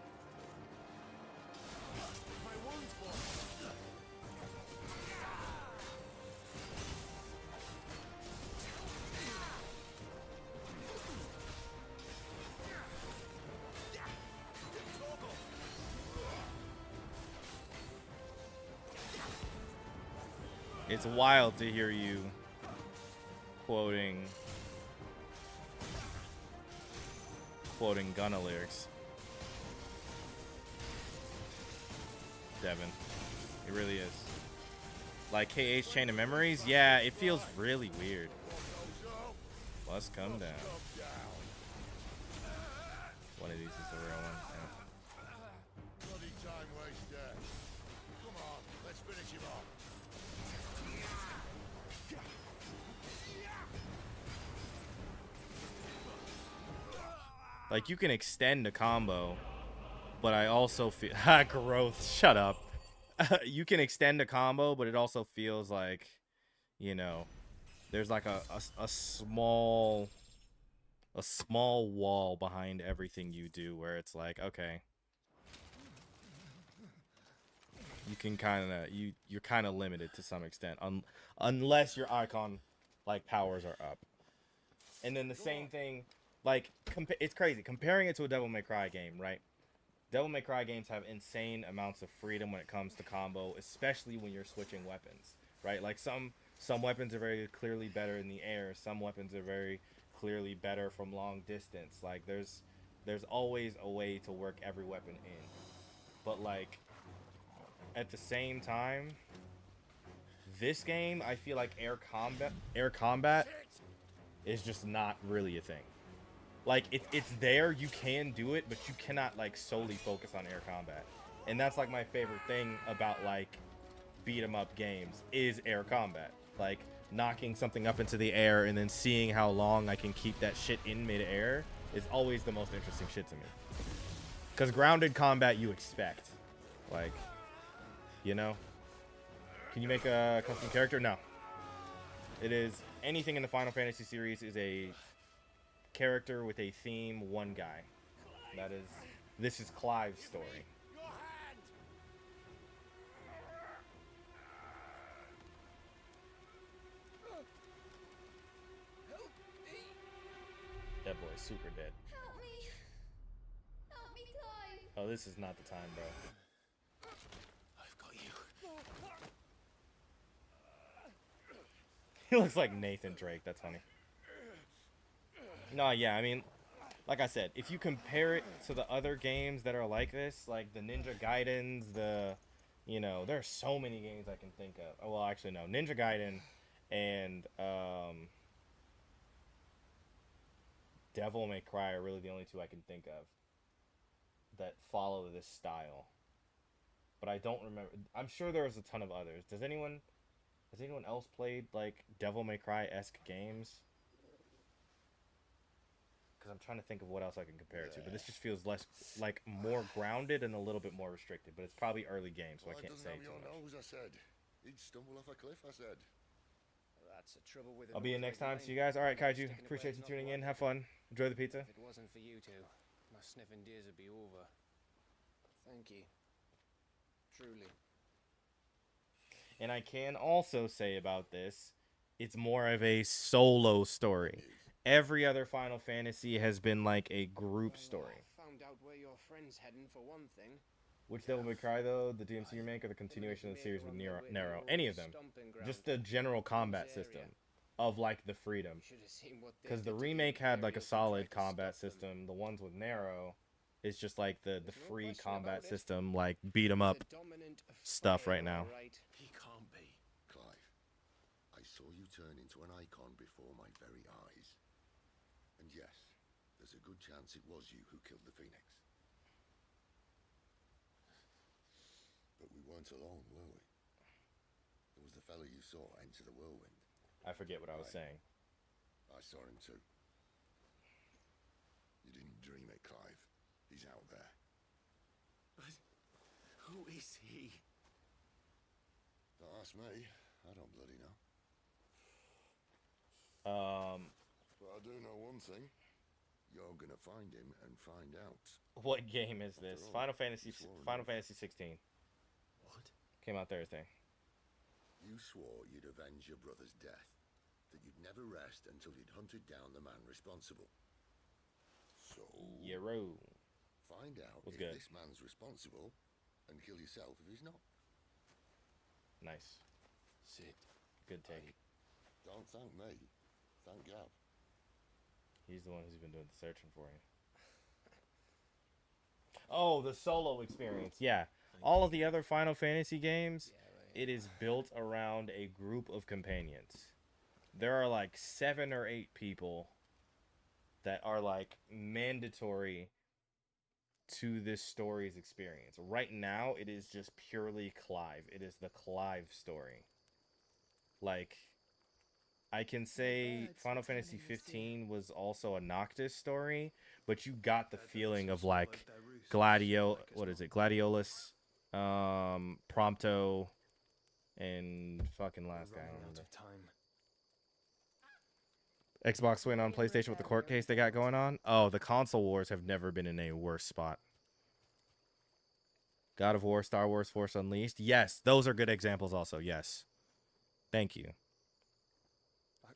It's wild to hear you quoting Gunna lyrics, Devin. It really is. Like KH Chain of Memories, yeah, it feels really weird. Must come down. One of these is the real one. Yeah. Bloody time waster. Come on, let's finish him off. Like, you can extend a combo, but I also feel growth. Shut up. You can extend a combo, but it also feels like, you know, there's like a small wall behind everything you do, where it's like, okay, you can kind of you're kind of limited to some extent, unless your icon like powers are up. And then the same thing. Like, it's crazy. Comparing it to a Devil May Cry game, right? Devil May Cry games have insane amounts of freedom when it comes to combo, especially when you're switching weapons, right? Like, some weapons are very clearly better in the air. Some weapons are very clearly better from long distance. Like, there's always a way to work every weapon in. But, like, at the same time, this game, I feel like air combat is just not really a thing. Like, it's there, you can do it, but you cannot, like, solely focus on air combat. And that's, like, my favorite thing about, like, beat-em-up games, is air combat. Like, knocking something up into the air and then seeing how long I can keep that shit in mid-air is always the most interesting shit to me. Because grounded combat, you expect. Like, you know? Can you make a custom character? No. It is, anything in the Final Fantasy series is a character with a theme, one guy. This is Clive's story. That boy's super dead. Help me! Help me, Clive! Oh, this is not the time, bro. I've got you. He looks like Nathan Drake. That's funny. No, yeah, I mean, like I said, if you compare it to the other games that are like this, like the Ninja Gaidens, you know, there are so many games I can think of. Oh, well, actually, no. Ninja Gaiden and Devil May Cry are really the only two I can think of that follow this style. But I don't remember. I'm sure there was a ton of others. Does anyone Has anyone else played like Devil May Cry-esque games? Because I'm trying to think of what else I can compare it to, but this just feels less, like, more grounded and a little bit more restricted. But it's probably early game, so I can't say too much. Nose, I said. He'd stumble off a cliff, I said. That's the trouble with I'll be in next time. See you guys. All right, Kaiju. Appreciate you tuning in. Have fun. Enjoy the pizza. If it wasn't for you two, my sniffing days would be over. Thank you. Truly. And I can also say about this, it's more of a solo story. Every other Final Fantasy has been like a group story. Found out where your friend's heading for one thing. Which Devil May Cry, though? The DMC remake or the continuation of the series with Nero? Any of them. Just the general combat system of, like, the freedom. Because the remake had, like, a solid combat system. The ones with Nero is just, like, the free combat system, like, beat 'em up stuff right now. He can't be. Clive, I saw you turn into an icon before my very eyes. And yes, there's a good chance it was you who killed the Phoenix. But we weren't alone, were we? There was the fellow you saw enter the whirlwind. I forget what I was saying. I saw him too. You didn't dream it, Clive. He's out there. But who is he? Don't ask me. I don't bloody know. But I do know one thing. You're gonna find him and find out. What game is this? After all, Final Fantasy you swore Final it. Fantasy 16. What? Came out Thursday. You swore you'd avenge your brother's death. That you'd never rest until you'd hunted down the man responsible. So... Yero. Find out Was if good. this man's responsible, and kill yourself if he's not. Nice. Sid. Good take. Don't thank me. Thank Gav. He's the one who's been doing the searching for you. Oh, the solo experience. Yeah. All of the other Final Fantasy games, it is built around a group of companions. There are like 7 or 8 people that are like mandatory to this story's experience. Right now, it is just purely Clive. It is the Clive story. Like, I can say Final Fantasy 15 was also a Noctis story, but you got the feeling of like Gladiolus, Prompto, and fucking last guy. I don't remember. Xbox went on PlayStation with the court case they got going on. Oh, the console wars have never been in a worse spot. God of War, Star Wars, Force Unleashed. Yes, those are good examples also. Yes. Thank you.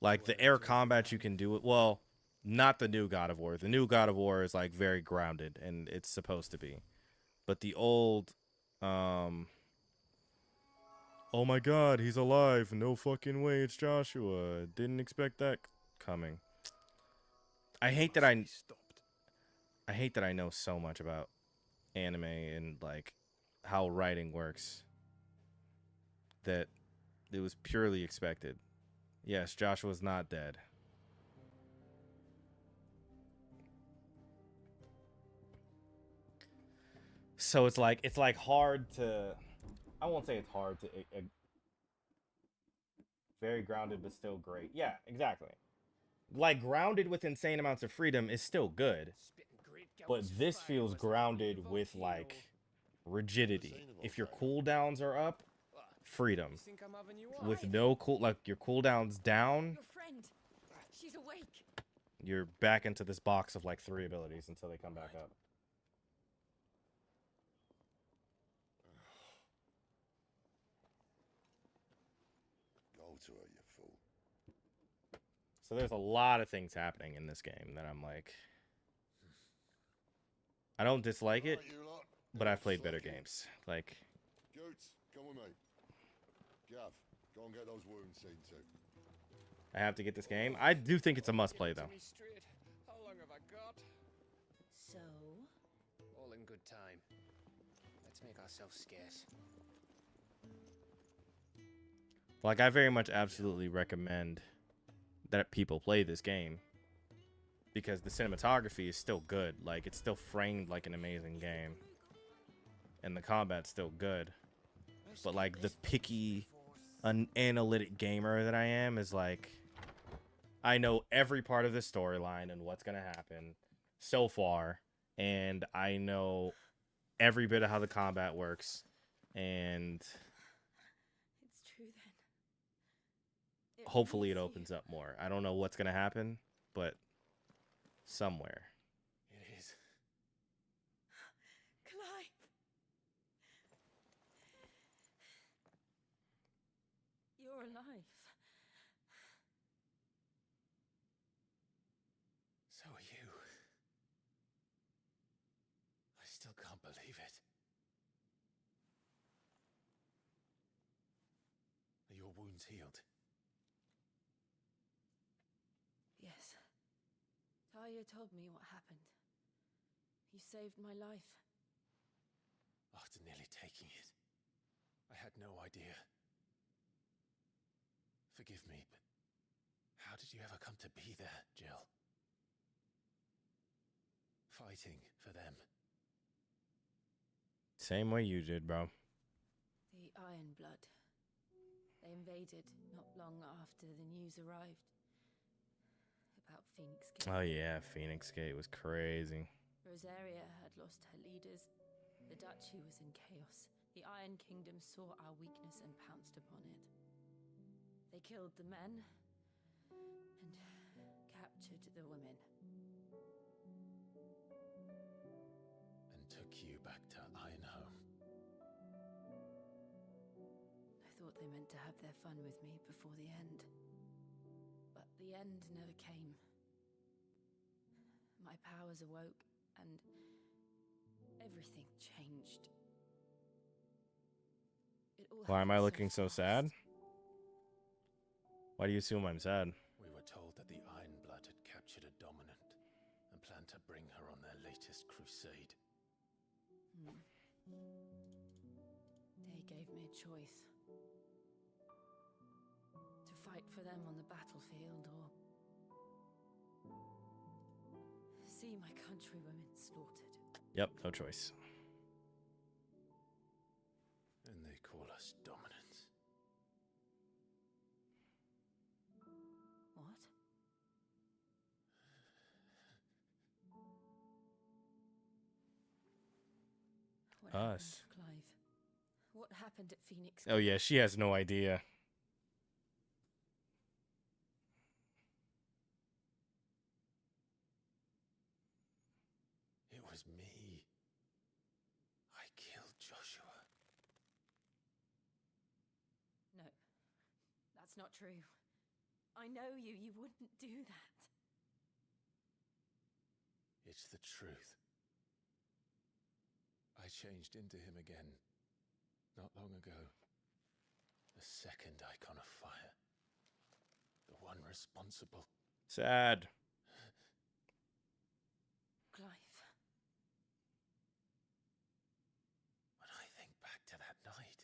Like, the air combat you can do it. Well, not the new God of War. The new God of War is, like, very grounded, and it's supposed to be. But the old, oh my god, he's alive. No fucking way, it's Joshua. Didn't expect that coming. I hate that I know so much about anime and, like, how writing works. That it was purely expected. Yes, Joshua's not dead. So it's like hard to, I won't say it's hard to, very grounded but still great. Yeah, exactly. Like, grounded with insane amounts of freedom is still good, but this feels grounded with, like, rigidity. If your cooldowns are up, freedom. With no your cooldowns down, Your friend. She's awake. you're back into this box of like 3 abilities until they come back up. Go to her, you fool. So there's a lot of things happening in this game that I'm like, I don't dislike it, Right, you lot. but I've played better Slack it. games. Like, Goots, come with me. Gav, go and get those wounds seen to. I have to get this game. I do think it's a must play though. How long have I got? So, All in good time. Let's make ourselves scarce. Like, I very much absolutely recommend that people play this game because the cinematography is still good. Like, it's still framed like an amazing game, and the combat's still good. But like the picky an analytic gamer that I am, is like, I know every part of the storyline and what's gonna happen so far, and I know every bit of how the combat works, and It's true then. hopefully it really is opens up more. I don't know what's gonna happen, but somewhere. It is. you. Clive. You're alive. So are you. I still can't believe it. Are your wounds healed? Yes. Talia told me what happened. You saved my life. After nearly taking it, I had no idea. Forgive me, but how did you ever come to be there, Jill? Fighting for them. Same way you did, bro. The Iron Blood. They invaded not long after the news arrived. About Phoenix Gate. Oh yeah, Phoenix Gate was crazy. Rosaria had lost her leaders. The duchy was in chaos. The Iron Kingdom saw our weakness and pounced upon it. They killed the men and captured the women. And took you back to Ironhome. I thought they meant to have their fun with me before the end. But the end never came. My powers awoke and everything changed. It all Why am I happened looking so sad? fast. Why do you assume I'm sad? We were told that the Ironblood had captured a dominant and planned to bring her on their latest crusade. They gave me a choice. To fight for them on the battlefield or see my countrywomen slaughtered. Yep, no choice. And they call us dominants. What? What Us. happened, Clive? What happened at Phoenix? Oh yeah, she has no idea. It was me. I killed Joshua. No, that's not true. I know you. You wouldn't do that. It's the truth. I changed into him again, not long ago. The second icon of fire. The one responsible. Sad. Clive. When I think back to that night,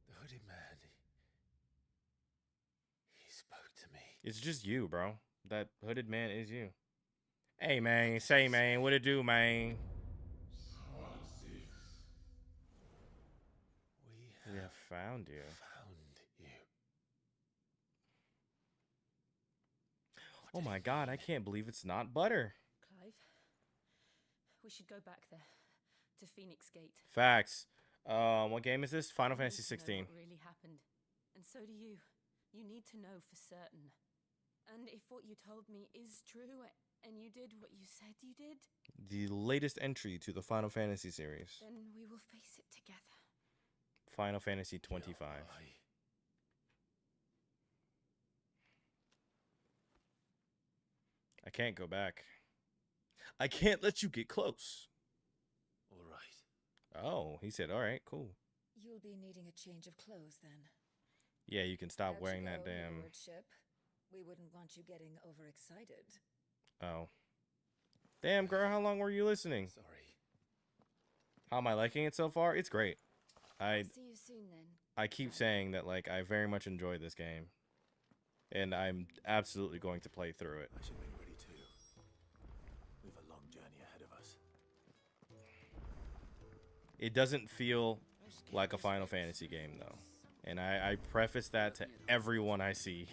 the hooded man, he spoke to me. It's just you, bro. That hooded man is you. Hey, man. Say, man. What it do, man? We have found you. Found you. Oh my god, I can't believe it's not butter. Clive. We should go back there. To Phoenix Gate. Facts. What game is this? Final I need Fantasy to know 16. what really happened. And so do you. You need to know for certain. And if what you told me is true, and you did what you said you did, The latest entry to the Final Fantasy series. then we will face it together. Final Fantasy 25. I can't go back. I can't let you get close. All right. Oh, he said, all right, cool. You'll be needing a change of clothes then. Yeah, you can stop How'd wearing you that go, damn... lordship? We wouldn't want you getting overexcited. Oh. Damn, girl, how long were you listening? Sorry. How am I liking it so far? It's great. I See you soon then. I keep saying that, like, I very much enjoy this game. And I'm absolutely going to play through it. I should make ready too. It doesn't feel like a Final Fantasy game, though. And I preface that to everyone I see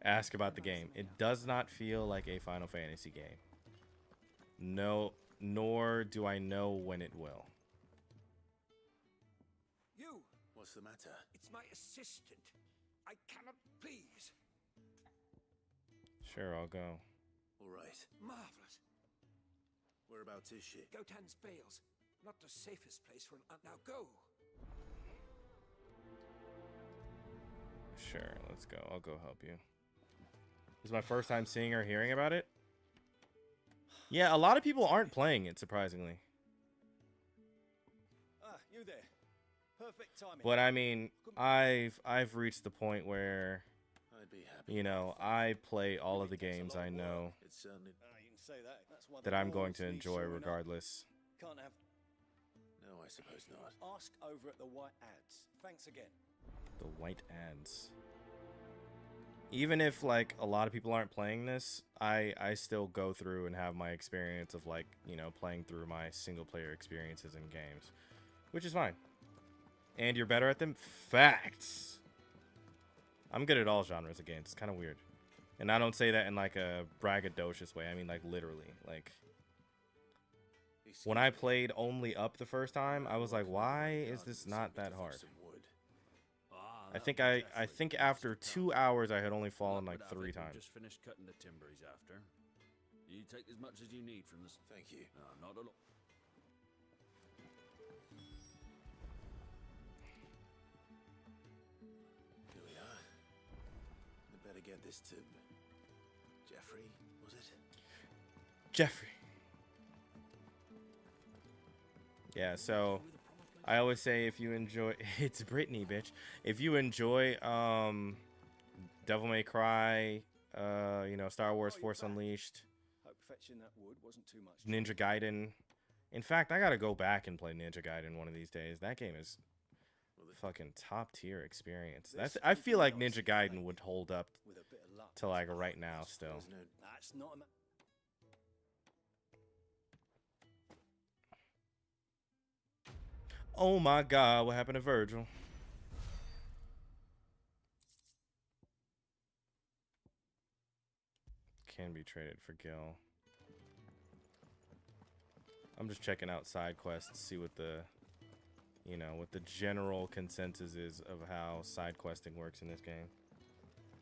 ask about the game. It does not feel like a Final Fantasy game. No, nor do I know when it will. You! What's the matter? It's my assistant. I cannot please. Sure, I'll go. All right. Marvelous. Whereabouts is she? Gotan's Bales. Not the safest place for an now go. Sure, let's go. I'll go help you. This is my first time seeing or hearing about it. Yeah, a lot of people aren't playing it, surprisingly. Ah, you there. Perfect timing. But I mean, I've reached the point where, I'd be happy. you know, I play all of the games I know It's certainly. You can say that. That's one that thing I'm going always to needs enjoy shoring up. regardless. Can't have. No, I suppose not. Ask over at the White Ads. Thanks again. The white ads. Even if like a lot of people aren't playing this, I still go through and have my experience of like, you know, playing through my single player experiences in games, which is fine. And you're better at them? Facts. I'm good at all genres of games. It's kind of weird. And I don't say that in like a braggadocious way. I mean like literally. Like when I played only Up the first time, I was like, why is this not that hard? I think after 2 hours I had only fallen like 3 times. Just finished cutting the timber he's after. You take as much as you need from this. Thank you. Not a lot. Here we are. I better get this to Jeffrey, was it? Jeffrey. Yeah, so I always say if you enjoy it's Brittany, bitch. If you enjoy Devil May Cry, you know, Star Wars Force Unleashed, Hope fetching that wood wasn't too much. Ninja Gaiden. In fact, I gotta go back and play Ninja Gaiden one of these days. That game is fucking top tier experience. I feel like Ninja Gaiden would hold up With a bit of luck. to like right now still. That's not a Oh my god, what happened to Virgil? Can be traded for Gil. I'm just checking out side quests, see what the, you know, what the general consensus is of how side questing works in this game.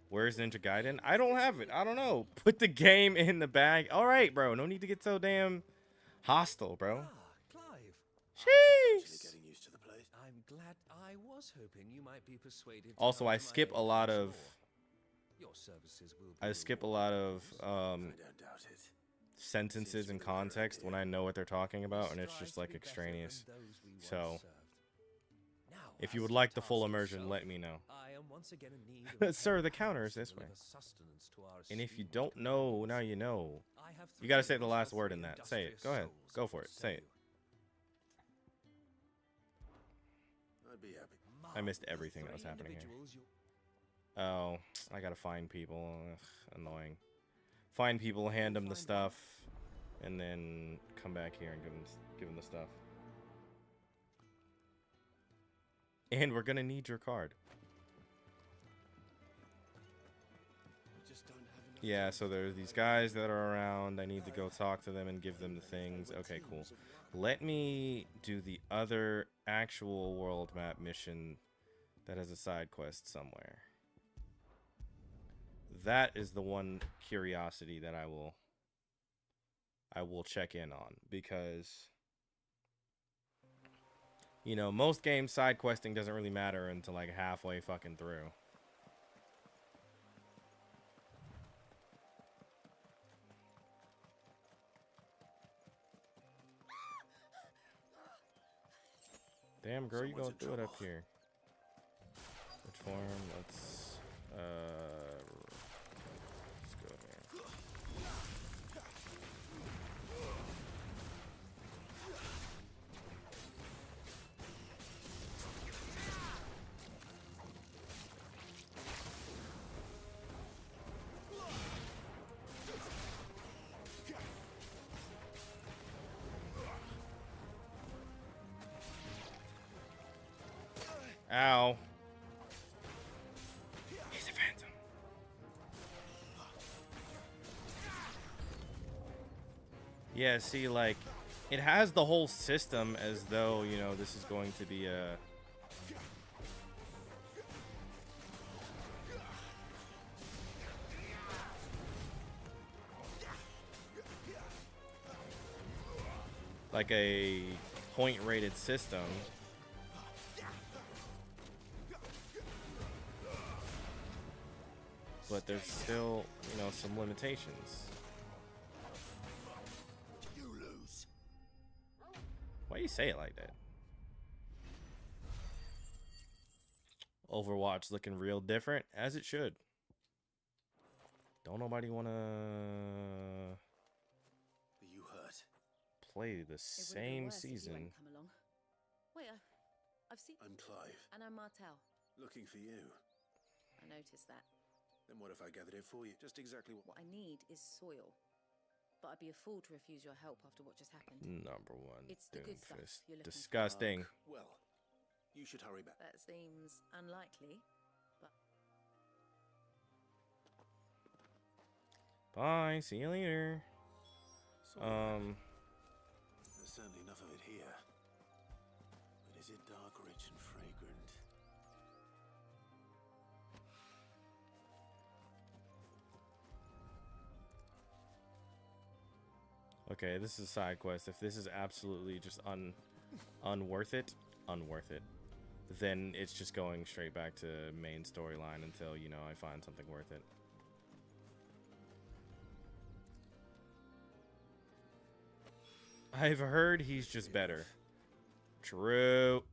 Where's Ninja Gaiden? I don't have it. I don't know. Put the game in the bag. All right, bro. No need to get so damn hostile, bro. Clive. Jeez. Getting used to the place. I'm glad. I was hoping you might be persuaded. to Also, come I to my skip aid a lot once of. more. Your services will be I skip a lot of I don't doubt it. sentences and context when I know what they're talking about, and it's just like extraneous. So, if you would like the full immersion, let me know. I am once again in need of Sir, the help counter is this way. deliver sustenance to our And if you esteemed don't know, now you know. I have You gotta say three the last for word three in that. Say it. industrious Go ahead. souls Go for it. to Say it. I'd be happy. I missed everything that was happening here. Oh, I gotta find people. Ugh, annoying. Find people, hand them the stuff, and then come back here and give them the stuff. And we're gonna need your card. Yeah, so there's these guys that are around. I need to go talk to them and give them the things. Okay, cool. Let me do the other actual world map mission that has a side quest somewhere. That is the one curiosity that I will check in on, because you know, most games side questing doesn't really matter until like halfway fucking through. Damn, girl, you gonna do it up here. Which form? Let's go here. Ow. He's a phantom. Yeah, see, like, it has the whole system as though, you know, this is going to be a... like a point-rated system. But there's still, you know, some limitations. You lose. Why you say it like that? Overwatch looking real different, as it should. Don't nobody want to Are you hurt? play the It would have been same worse if you season. hadn't come along. Wait, I've seen. I'm Clive, And I'm Martel. looking for you. I noticed that. Then what if I gathered it for you? Just exactly what... What I need is soil. But I'd be a fool to refuse your help after what just happened. Number one, It's the good stuff Doomfist. you're looking for. Disgusting. Well, you should hurry back. That seems unlikely, but Bye. See you later. Sort of. There's certainly enough of it here. But is it dark, rich, and fragrant? Okay, this is a side quest. If this is absolutely just unworth it, then it's just going straight back to main storyline until, you know, I find something worth it. I've heard he's just better. True.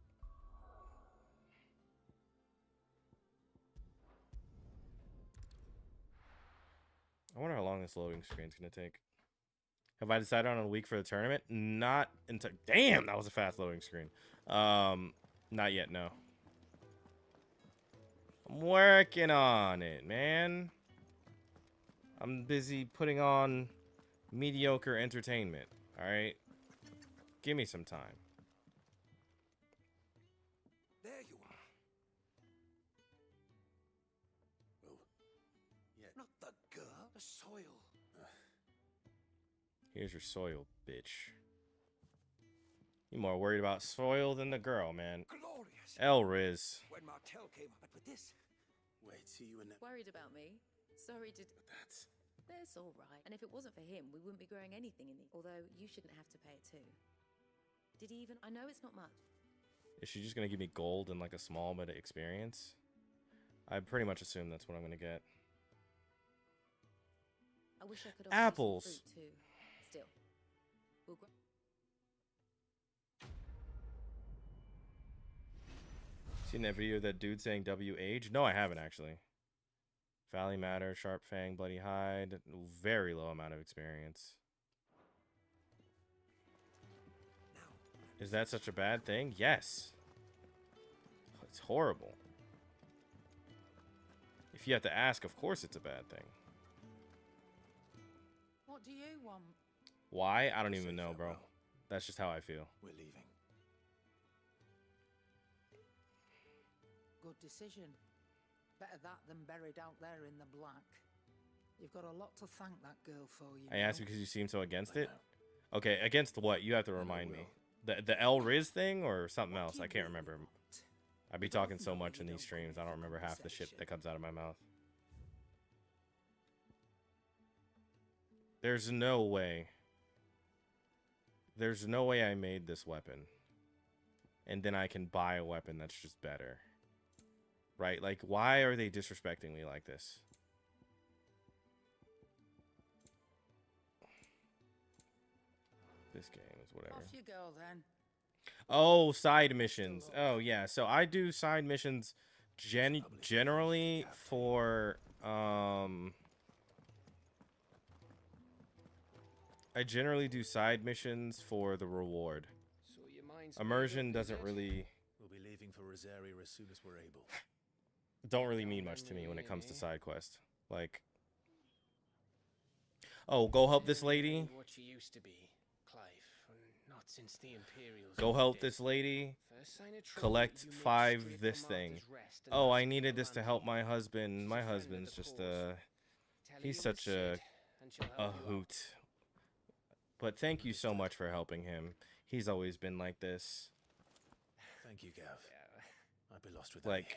I wonder how long this loading screen's gonna take. Have I decided on a week for the tournament? Not until... Damn, that was a fast loading screen. Not yet, no. I'm working on it, man. I'm busy putting on mediocre entertainment, alright? Give me some time. There you are. Well, yeah. Not the girl, the soil. Here's your soil, bitch. You more worried about soil than the girl, man. Glorious. Elriz. When Martel came up with this. Wait, see you in that. worried about me. Sorry to. That's. That's all right. And if it wasn't for him, we wouldn't be growing anything in the. Although you shouldn't have to pay it too. Did he even? I know it's not much. Is she just gonna give me gold and like a small bit of experience? I pretty much assume that's what I'm gonna get. I wish I could offer Apples. You some fruit too. Still, we'll grow. Seen that video of that dude saying W age? No, I haven't actually. Valley Matter, Sharp Fang, Bloody Hide. Very low amount of experience. Is that such a bad thing? Yes. It's horrible. If you have to ask, of course it's a bad thing. What do you want? Why? I don't even know, bro. That's just how I feel. We're leaving. Good decision. Better that than buried out there in the black. You've got a lot to thank that girl for, you I know. asked because you seem so against it. Okay, against what? You have to remind me. The Elriz thing or something else? I can't remember. I be talking so much in these streams, I don't remember half the shit that comes out of my mouth. There's no way. There's no way I made this weapon. And then I can buy a weapon that's just better. Right? Like, why are they disrespecting me like this? This game is whatever. Off you go then. Oh, side missions. Oh, yeah. So I do side missions generally for... I generally do side missions for the reward. So your mind's Immersion made up, is doesn't it? really... We'll be leaving for Rosaria as soon as we're able. Don't really mean much to me when it comes to side quest. Like... Oh, go help this lady? What you used to be, Clive. Not Not since the Imperials. Go help moved this in. lady. First sign of trouble, Collect you make 5 straight this for thing. Martha's Rest and Oh, I ask for needed the this to help landlady. my husband. My She's a friend of husband's the just cause. Tell her he's you such were a Sid, and she'll help you out. hoot. But thank you so much for helping him. He's always been like this. Thank you, Gav. I'd be lost without Like,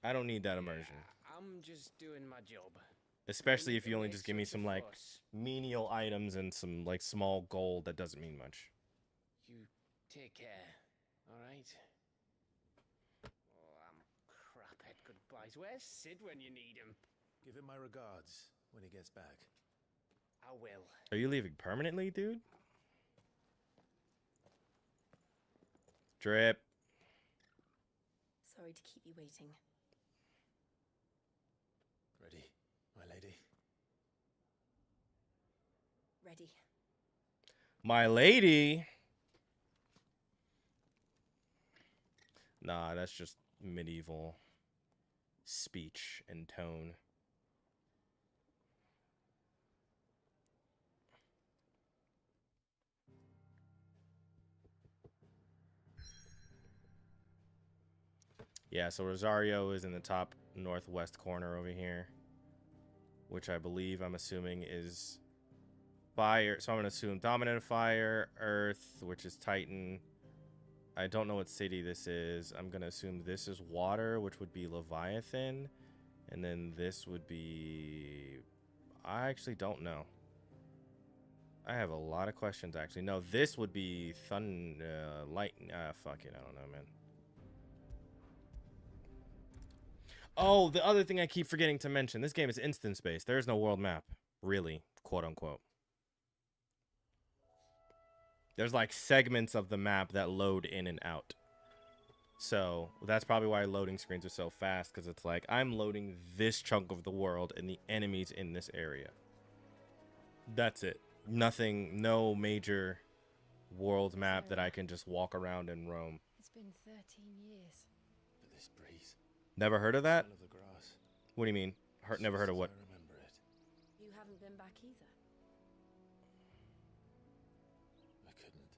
I don't need that immersion. I'm just doing my job. Especially if you only Make just give me such a some like fuss. menial items and some like small gold that doesn't mean much. You take care, all right? Oh, I'm crap at goodbyes. Where's Sid when you need him? Give him my regards when he gets back. I will. Are you leaving permanently, dude? Drip. Sorry to keep you waiting. Ready, my lady? Ready. My lady. Nah, that's just medieval speech and tone. Yeah, so Rosario is in the top northwest corner over here, which I believe, I'm assuming, is fire. So I'm going to assume dominant of fire, earth, which is Titan. I don't know what city this is. I'm going to assume this is water, which would be Leviathan. And then this would be... I actually don't know. I have a lot of questions, actually. No, this would be light. Fuck it. I don't know, man. Oh, the other thing I keep forgetting to mention. This game is instance-based. There is no world map. Really, quote-unquote. There's like segments of the map that load in and out. So that's probably why loading screens are so fast, because it's like I'm loading this chunk of the world and the enemies in this area. That's it. Nothing, no major world map that I can just walk around and roam. It's been 13 years. But this breeze. Never heard of that? Smell of the grass. What do you mean? Never heard of what? I remember it. You haven't been back either. I couldn't.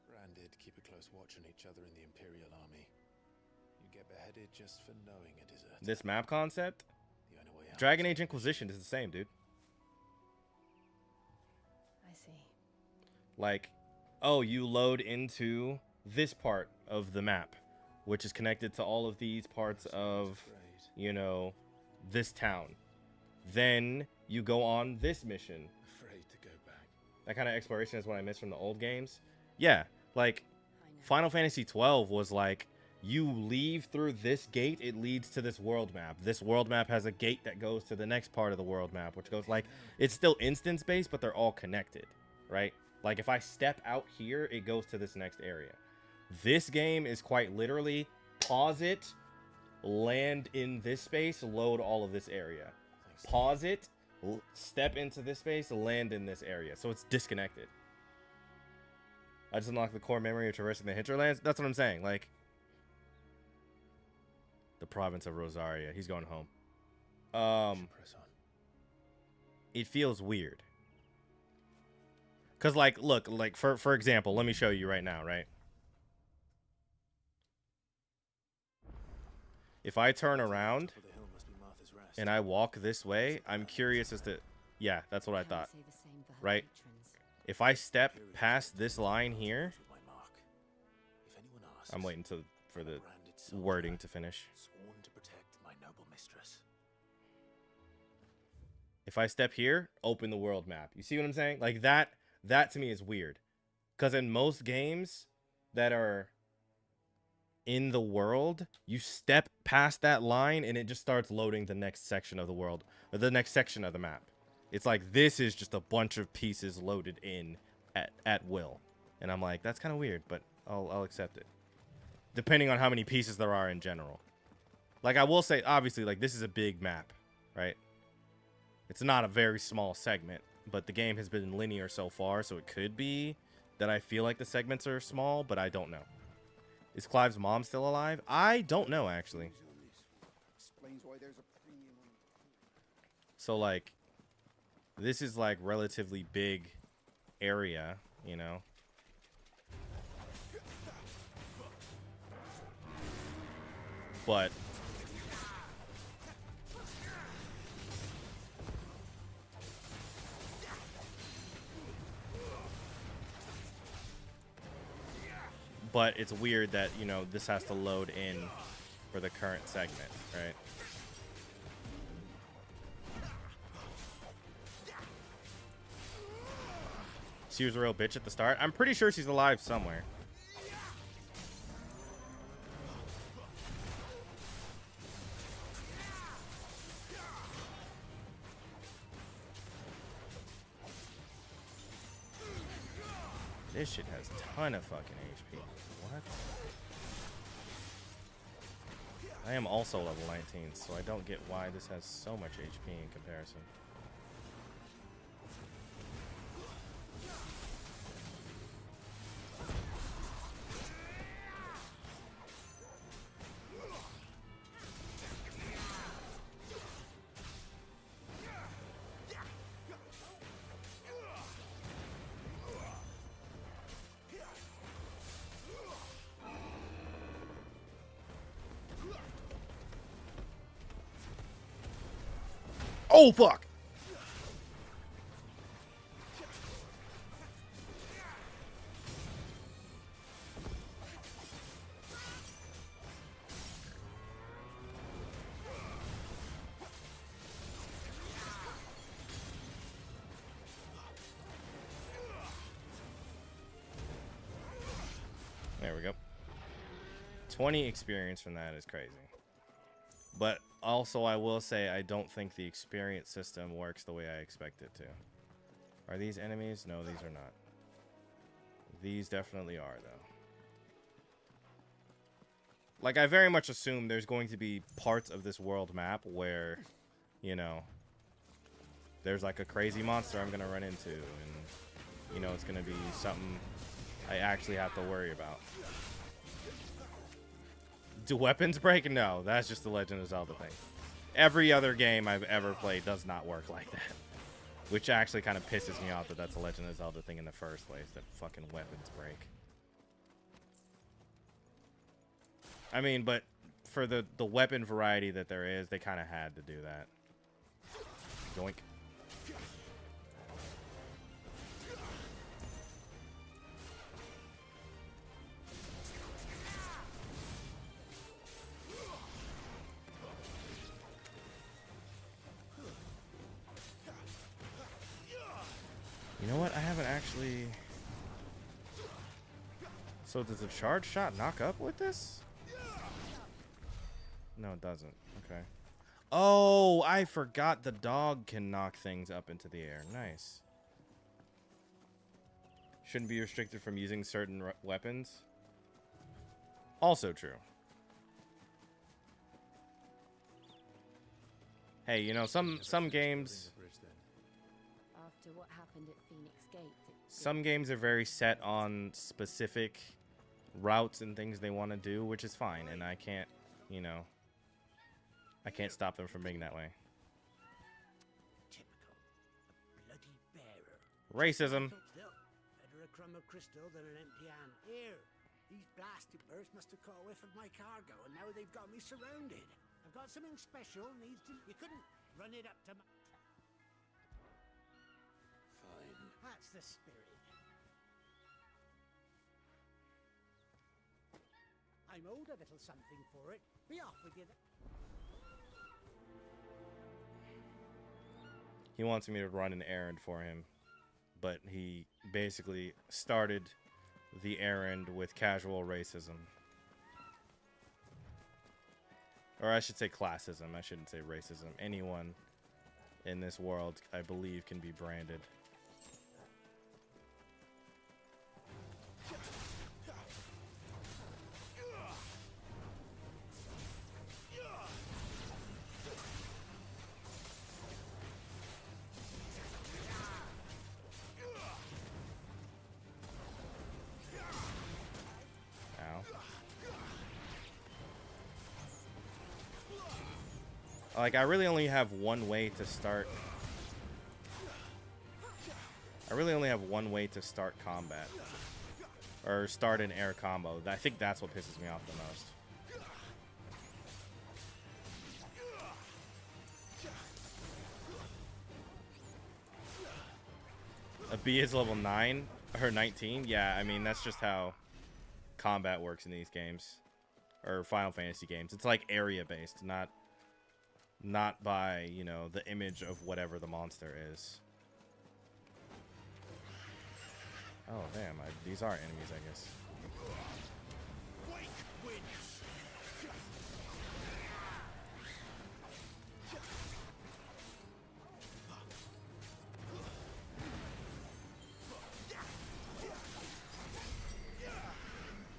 Branded, keep a close watch on each other in the Imperial Army. You get beheaded just for knowing a desert. This map concept? The only way out. Dragon Age Inquisition is the same, dude. I see. Like, oh, you load into this part of the map, which is connected to all of these parts of, you know, this town. Then you go on this mission. Afraid to go back. That kind of exploration is what I miss from the old games. Yeah, like Final Fantasy 12 was like, you leave through this gate, it leads to this world map. This world map has a gate that goes to the next part of the world map, which goes like, it's still instance-based, but they're all connected, right? Like if I step out here, it goes to this next area. This game is quite literally pause it, land in this space, load all of this area. Pause it, step into this space, land in this area. So it's disconnected. I just unlocked the core memory of traversing the hinterlands. That's what I'm saying. Like, the province of Rosaria. He's going home. Press on. It feels weird. Cause like, look, like for example, let me show you right now, right? If I turn around Top of the hill must be Martha's Rest. and I walk this way, I'm curious as to, yeah, that's what I thought, Say the same for her right? patrons. If I step past this line here, With my mark. If anyone asks, I'm waiting for the branded soldier, wording to finish. sworn to protect my noble mistress. If I step here, open the world map. You see what I'm saying? Like that to me is weird. Because in most games that are in the world, you step past that line and it just starts loading the next section of the world, or the next section of the map. It's like this is just a bunch of pieces loaded in at will. And I'm like, that's kind of weird, but I'll accept it. Depending on how many pieces there are in general. Like I will say, obviously, like this is a big map, right? It's not a very small segment, but the game has been linear so far, so it could be that I feel like the segments are small, but I don't know. Is Clive's mom still alive? I don't know, actually. Explains why there's a premium on. So, like, this is, like, relatively big area. you know? But it's weird that, you know, this has to load in for the current segment, right? She was a real bitch at the start. I'm pretty sure she's alive somewhere. This shit has a ton of fucking HP. What? I am also level 19, so I don't get why this has so much HP in comparison. Oh, fuck! There we go. 20 experience from that is crazy. But also, I will say, I don't think the experience system works the way I expect it to. Are these enemies? No, these are not. These definitely are, though. Like, I very much assume there's going to be parts of this world map where, you know, there's like a crazy monster I'm going to run into. And, you know, it's going to be something I actually have to worry about. Do weapons break? No, that's just the Legend of Zelda thing. Every other game I've ever played does not work like that. Which actually kind of pisses me off that that's a Legend of Zelda thing in the first place, that fucking weapons break. I mean, but for the weapon variety that there is, they kind of had to do that. Doink. You know what? I haven't actually... So does a charge shot knock up with this? No, it doesn't. Okay. Oh, I forgot the dog can knock things up into the air. Nice. Shouldn't be restricted from using certain weapons. Also true. Hey, you know, some games... After what happened at Phoenix Gate, Some games are very set on specific routes and things they want to do, which is fine, and I can't, you know, I can't stop them from being that way. Typical. A bloody bearer. Racism. Better a crumb of crystal than an empty hand. Here, these blasted birds must have caught a whiff of my cargo, and now they've got me surrounded. I've got something special, needs to... You couldn't run it up to my... Fine. That's the spirit. I'm owed a little something for it. Be off with you. He wants me to run an errand for him, but he basically started the errand with casual racism. Or I should say classism. I shouldn't say racism. Anyone in this world, I believe, can be branded. Like, I really only have one way to start. I really only have one way to start combat. Or start an air combo. I think that's what pisses me off the most. A B is level 9 or 19. Yeah, I mean that's just how combat works in these games, or Final Fantasy games. It's like area based, not by, you know, the image of whatever the monster is. Oh damn! These are enemies, I guess.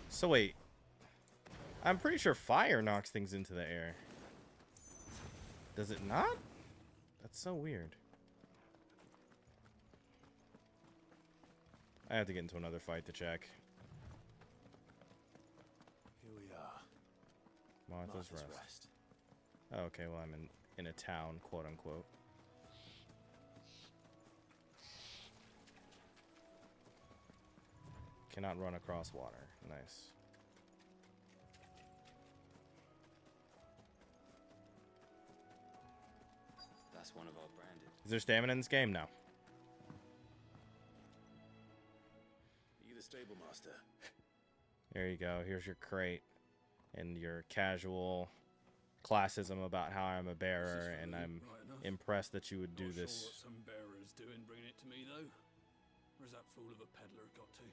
So wait, I'm pretty sure fire knocks things into the air. Does it not? That's so weird. I have to get into another fight to check. Here we are. Martha's Rest. Oh, okay, well I'm in a town, quote unquote. Cannot run across water. Nice. That's one of our branded. Is there stamina in this game? No. Are you the stable master? There you go. Here's your crate and your casual classism about how I'm a bearer, and I'm impressed that you would do this. Sure what some bearer's doing bringing it to me though. Where's that fool of a peddler got to?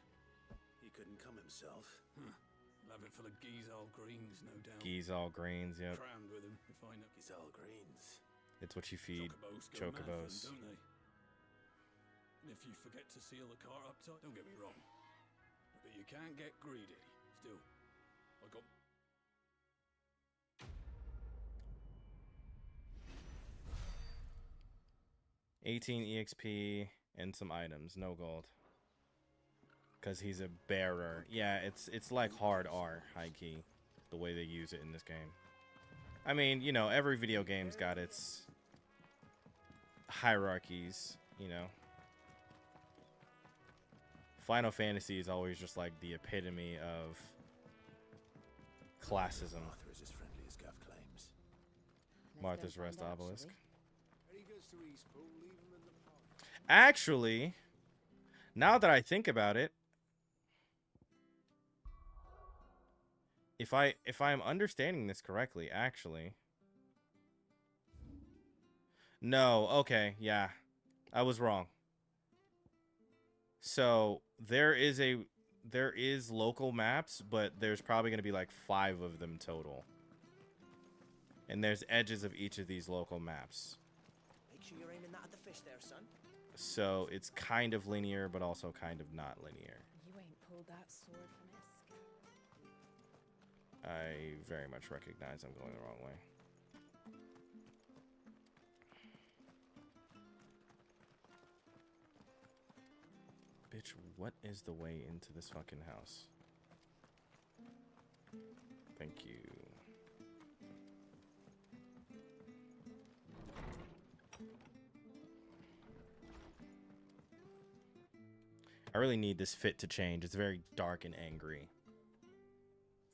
He couldn't come himself. I'll have it full of Gizal greens, no doubt. Gizal greens, yep. Crammed with them, if I know. Gizal greens. It's what you feed Chocobos go mad for chocobos. them, don't they? And if you forget to seal the cart up tight, don't get me wrong, but you can't get greedy. Still, I got. 18 EXP and some items, no gold. Cause he's a bearer. Yeah, it's like hard R, high key, the way they use it in this game. I mean, you know, every video game's got its hierarchies, you know. Final Fantasy is always just like the epitome of classism. Martha is as friendly as Gav claims. Martha's Rest obelisk. When he goes to Eastpool, leave him in the park. Actually, now that I think about it, if I'm understanding this correctly, actually. No, okay, yeah. I was wrong. So, there is local maps, but there's probably going to be like 5 of them total. And there's edges of each of these local maps. Make sure you're aiming that at the fish there, son. So, it's kind of linear, but also kind of not linear. You ain't pulled that sword from his scalp. I very much recognize I'm going the wrong way. Bitch, what is the way into this fucking house? Thank you. I really need this fit to change. It's very dark and angry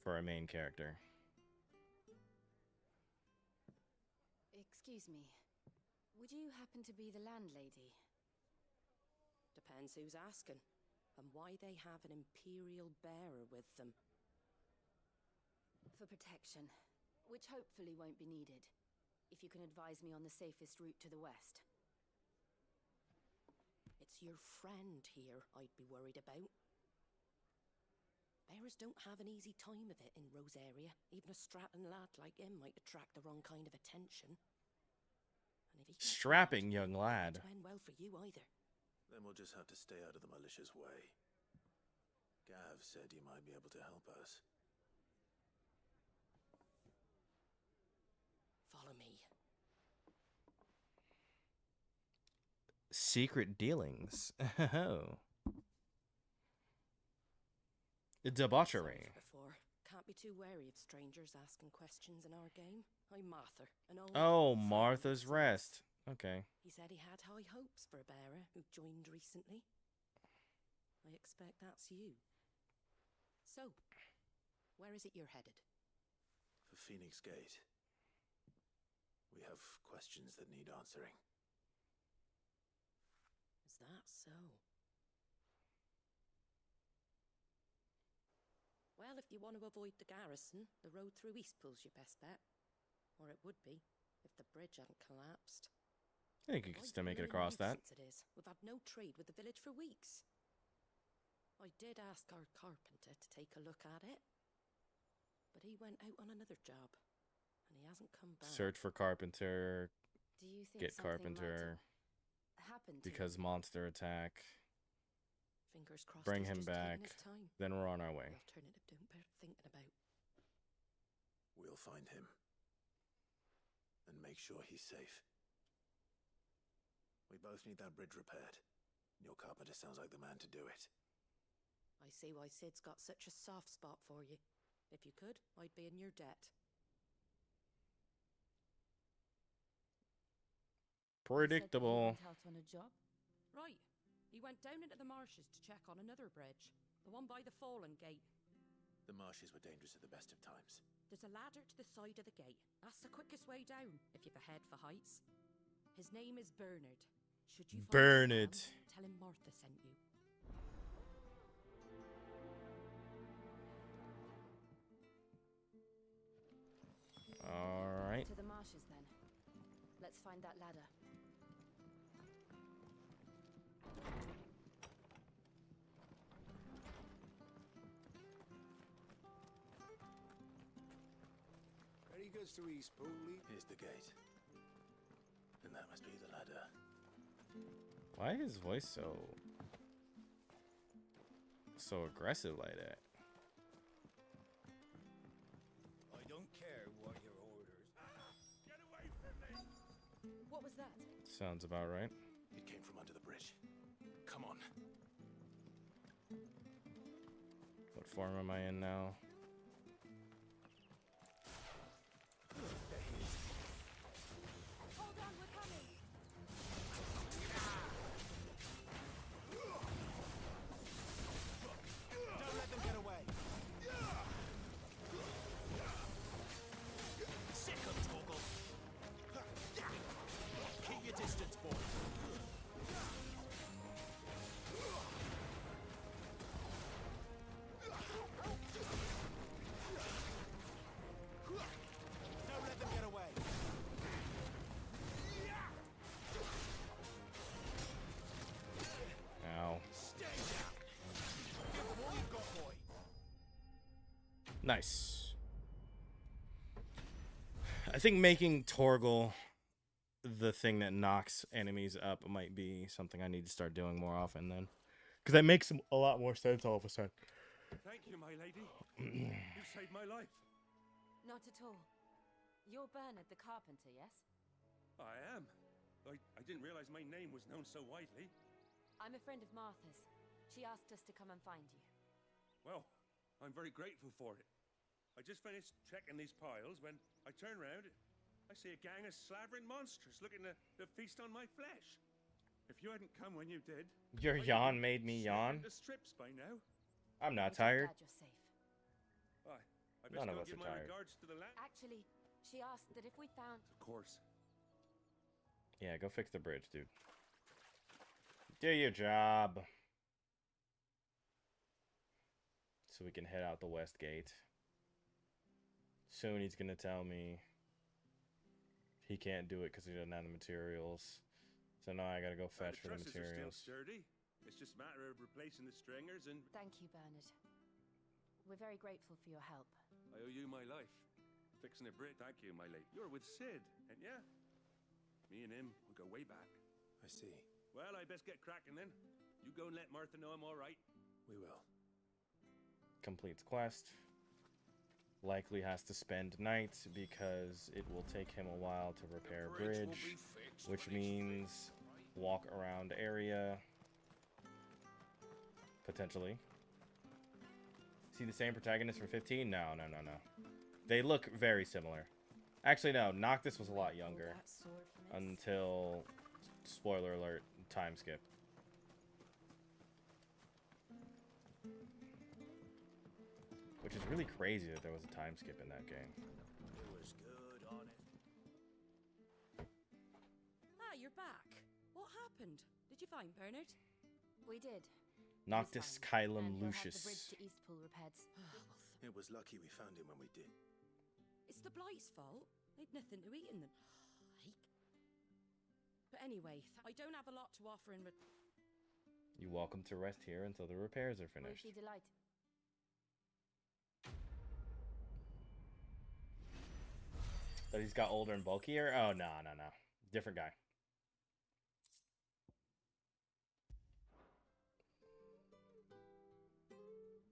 for a main character. Excuse me. Would you happen to be the landlady? Depends who's asking, and why they have an Imperial bearer with them. For protection, which hopefully won't be needed. If you can advise me on the safest route to the west. It's your friend here I'd be worried about. Bearers don't have an easy time of it in Rosaria. Even a Stratton lad like him might attract the wrong kind of attention. And if he gets Strapping caught, young lad. it won't end well for you either. Then we'll just have to stay out of the malicious way. Gav said you might be able to help us. Follow me. Secret dealings. Oh. Debauchery. Before. Can't be too wary of strangers asking questions in our game. I'm Martha, an old Oh, Martha's Rest. Okay. He said he had high hopes for a bearer who joined recently. I expect that's you. So, where is it you're headed? For Phoenix Gate. We have questions that need answering. Is that so? Well, if you want to avoid the garrison, the road through Eastpool's your best bet. Or it would be, if the bridge hadn't collapsed. I think you can still make it across that. It is. We've had no trade with the village for weeks. I did ask our carpenter to take a look at it, but he went out on another job, and he hasn't come back. Search for carpenter. Do you think Get something carpenter. might have happened to Because him? monster attack. Fingers crossed. Bring he's him just taking back. his time. Then we're on our The way. alternative don't bear thinking about. We'll find him. And make sure he's safe. We both need that bridge repaired. Your carpenter sounds like the man to do it. I see why Sid's got such a soft spot for you. If you could, I'd be in your debt. Predictable. He went out on a job. Right. He went down into the marshes to check on another bridge. The one by the Fallen Gate. The marshes were dangerous at the best of times. There's a ladder to the side of the gate. That's the quickest way down, if you've a head for heights. His name is Bernard. Should you find Bernard. him around, tell him Martha sent you. All right. To the marshes, then. Let's find that ladder. Very good to Eastpool. Here's the gate. And that must be the ladder. Why is his voice so aggressive like that? I don't care what your orders. Get away from me! What was that? Sounds about right. It came from under the bridge. Come on. What form am I in now? Hold on, we're coming! Don't let them get away! Sick of Torgal! Keep your distance, boy! Don't let them get away! Ow. Stay down! Give them all you've got, boy! Nice. I think making Torgal the thing that knocks enemies up might be something I need to start doing more often then. Because that makes a lot more sense all of a sudden. Thank you, my lady. You saved my life. Not at all. You're Bernard the carpenter, yes? I am. I didn't realize my name was known so widely. I'm a friend of Martha's. She asked us to come and find you. Well, I'm very grateful for it. I just finished checking these piles when I turn around. I see a gang of slavering monsters looking to feast on my flesh. If you hadn't come when you did, Your I'd yawn be made me slit yawn. into strips by now. I'm We're not just tired. glad you're safe. Why? I best None of go us give are my tired. regards to the land. Actually, she asked that if we found... Of course. Yeah, go fix the bridge, dude. Do your job. So we can head out the west gate. Soon he's gonna tell me he can't do it because he doesn't have the materials. So now I gotta go fetch for the trusses are still materials. sturdy. It's just a matter of replacing the stringers, and Thank you, Bernard. We're very grateful for your help. I owe you my life. Fixing a bridge. Thank you, my lady. You're with Sid, and yeah, me and him, we go way back. I see. Well, I best get cracking then. You go and let Martha know I'm all right. We will. Completes quest. Likely has to spend night because it will take him a while to repair bridge, which means walk around area. Potentially. See the same protagonist from 15? No. They look very similar. Actually, no. Noctis was a lot Pull younger that sword from its- until, spoiler alert, time skip. Which is really crazy that there was a time skip in that game. It was good, honest. Ah, you're back. What happened? Did you find Bernard? We did. Noctis He's fine, Caelum and he'll have the bridge Lucius. to Eastpool repaired. It was lucky we found him when we did. It's the Blight's fault. They'd nothing to eat in them. But anyway, I don't have a lot to offer in You're welcome to rest here until the repairs are Will finished. she delight? That he's got older and bulkier? Oh, no. Different guy.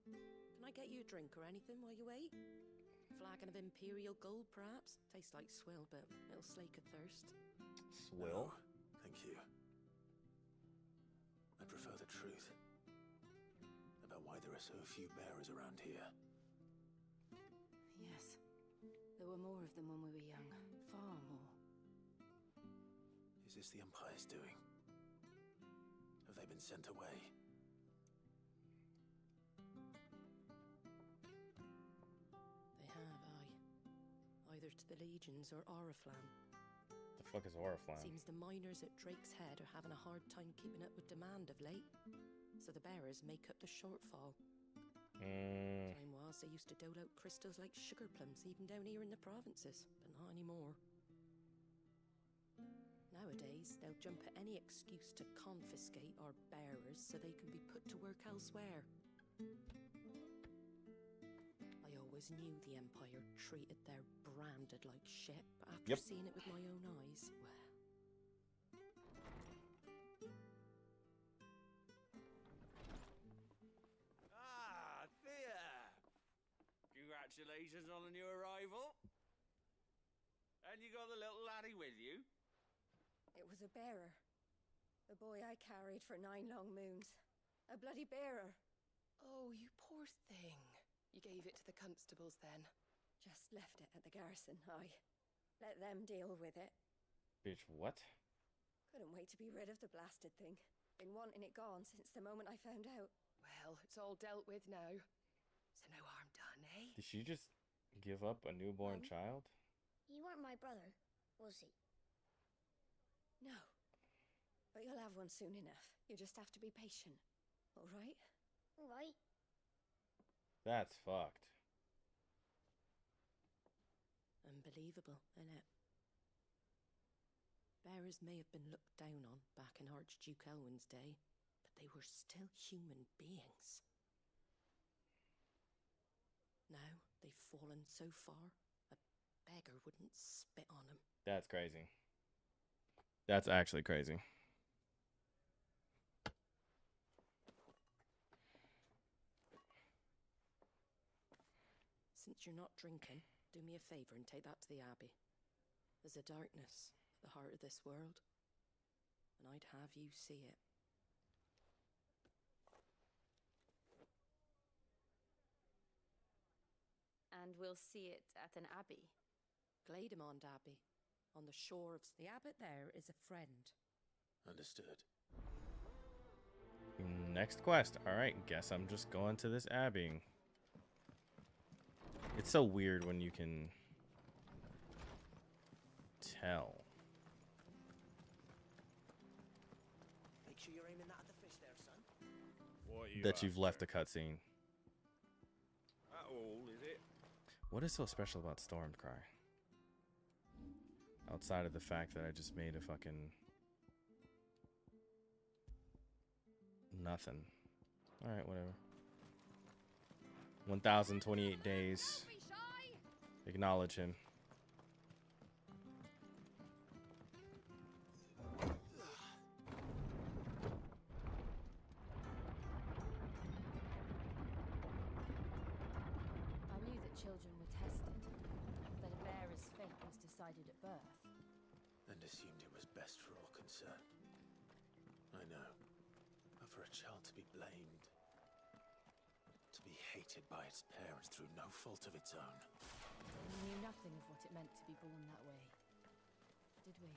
Can I get you a drink or anything while you wait? Flagon of Imperial Gold, perhaps? Tastes like swill, but it'll slake a thirst. Swill? No, thank you. I prefer the truth about why there are so few bearers around here. Yes. There were more of them when we were young. Far more. Is this the Empire's doing? Have they been sent away? They have, aye. Either to the Legions or Oriflamme. The fuck is Oriflamme? Seems the miners at Drake's Head are having a hard time keeping up with demand of late. So the bearers make up the shortfall. Time was they used to dole out crystals like sugar plums even down here in the provinces, but not anymore. Nowadays, they'll jump at any excuse to confiscate our bearers so they can be put to work elsewhere. I always knew the Empire treated their branded like shit, but after seeing it with my own eyes, well... Ah, Thea! Congratulations on the new arrival. And you got the little laddie with you? It was a bearer. The boy I carried for 9 long moons. A bloody bearer. Oh, you poor thing. You gave it to the constables then? Just left it at the garrison, I let them deal with it. Bitch, what? Couldn't wait to be rid of the blasted thing. Been wanting it gone since the moment I found out. Well, it's all dealt with now. So no harm done, eh? Did she just give up a newborn child? He weren't my brother, was he? No. But you'll have one soon enough. You just have to be patient. All right? All right. That's fucked. Unbelievable, innit? Bearers may have been looked down on back in Archduke Elwin's day, but they were still human beings. Now they've fallen so far, a beggar wouldn't spit on them. That's crazy. That's actually crazy. Since you're not drinking, do me a favour and take that to the Abbey. There's a darkness at the heart of this world, and I'd have you see it. And we'll see it at an abbey. Glademond Abbey, on the shore of... The abbot there is a friend. Understood. Next quest. Alright, guess I'm just going to this abbey. It's so weird when you can tell. Make sure you're aiming that at the fish there, son. What you That you've left a cutscene. That all, is it? What is so special about Stormcry? Outside of the fact that I just made a fucking... nothing. Alright, whatever. 1,028 days. Acknowledge him. I knew that children were tested, that a bearer's fate was decided at birth. And assumed it was best for all concerned. I know. But for a child to be blamed, to be hated by its parents through no fault of its own. We knew nothing of what it meant to be born that way, did we?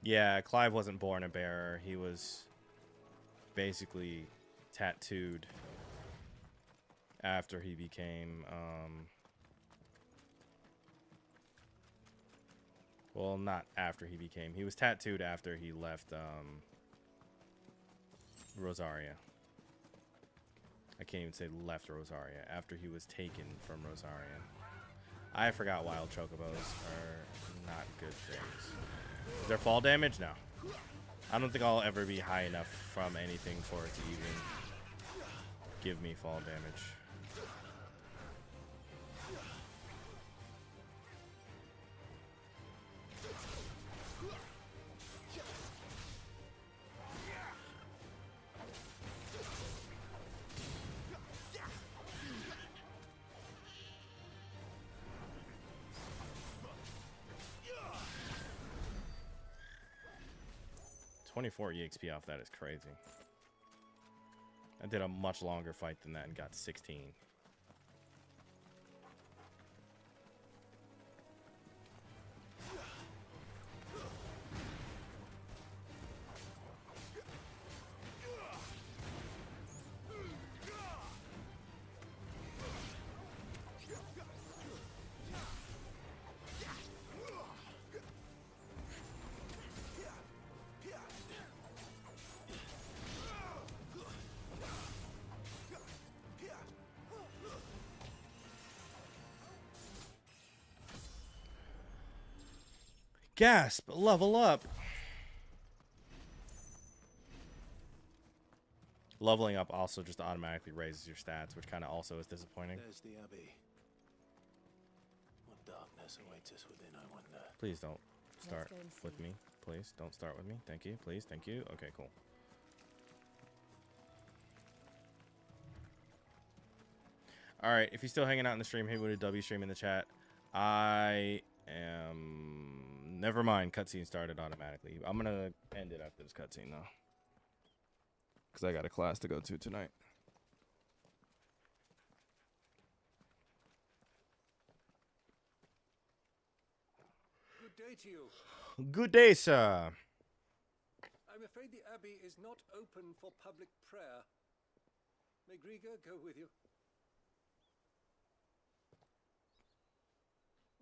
Yeah, Clive wasn't born a bearer. He was basically tattooed after he became, well, not after he became. He was tattooed after he left, Rosaria. I can't even say left Rosaria. After he was taken from Rosaria. I forgot wild chocobos are not good things. Is there fall damage? No. I don't think I'll ever be high enough from anything for it to even give me fall damage. 24 EXP off that is crazy. I did a much longer fight than that and got 16. Gasp! Level up! Leveling up also just automatically raises your stats, which kind of also is disappointing. There's the Abbey. What darkness awaits us within, I wonder. Please don't start with me. Please don't start with me. Thank you. Please. Thank you. Okay, cool. Alright, if you're still hanging out in the stream, hit with a W stream in the chat. I am... Never mind, cutscene started automatically. I'm gonna end it after this cutscene, though. Because I got a class to go to tonight. Good day to you. Good day, sir. I'm afraid the Abbey is not open for public prayer. May Grieger go with you?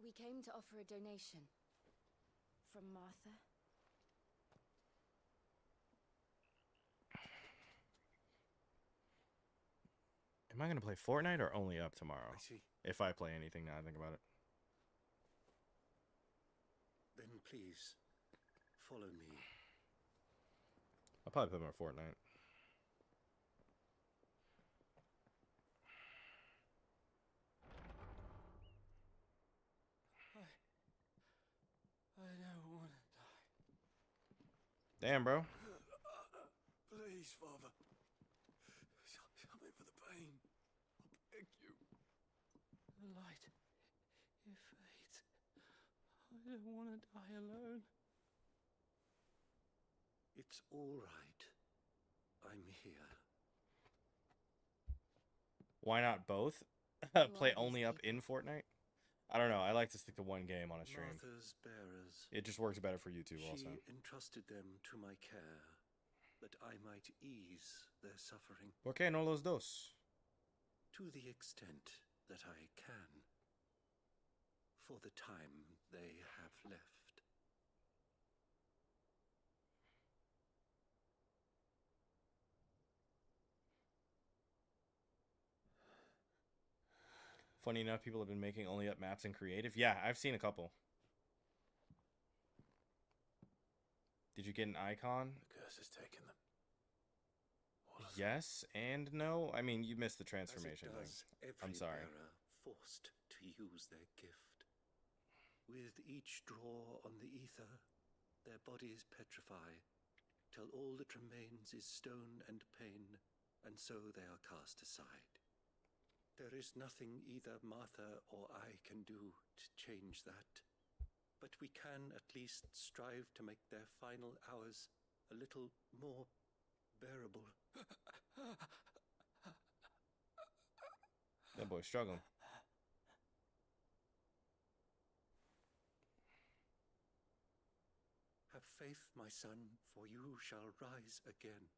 We came to offer a donation. From Martha. Am I going to play Fortnite or only up tomorrow? I see. If I play anything now I think about it. Then please, follow me. I'll probably play more Fortnite. I don't want to die. Damn, bro. Please, Father. Shut me for the pain. I beg you. The light, it fades. I don't want to die alone. It's all right. I'm here. Why not both? Play only up in Fortnite? I don't know. I like to stick to one game on a stream. Martha's bearers. It just works better for YouTube also. She entrusted them to my care, that I might ease their suffering. ¿Por qué no los dos? To the extent that I can. For the time they have left. Funny enough, people have been making only up maps in creative. Yeah, I've seen a couple. Did you get an icon? The curse has taken them. Yes and no. I mean, you missed the transformation As it does thing. I'm sorry. bearer forced to use their gift. With each draw on the ether, their bodies petrify, till all that remains is stone and pain, and so they are cast aside. There is nothing either Martha or I can do to change that, but we can at least strive to make their final hours a little more bearable. That boy's struggling. faith, my son, for you shall rise again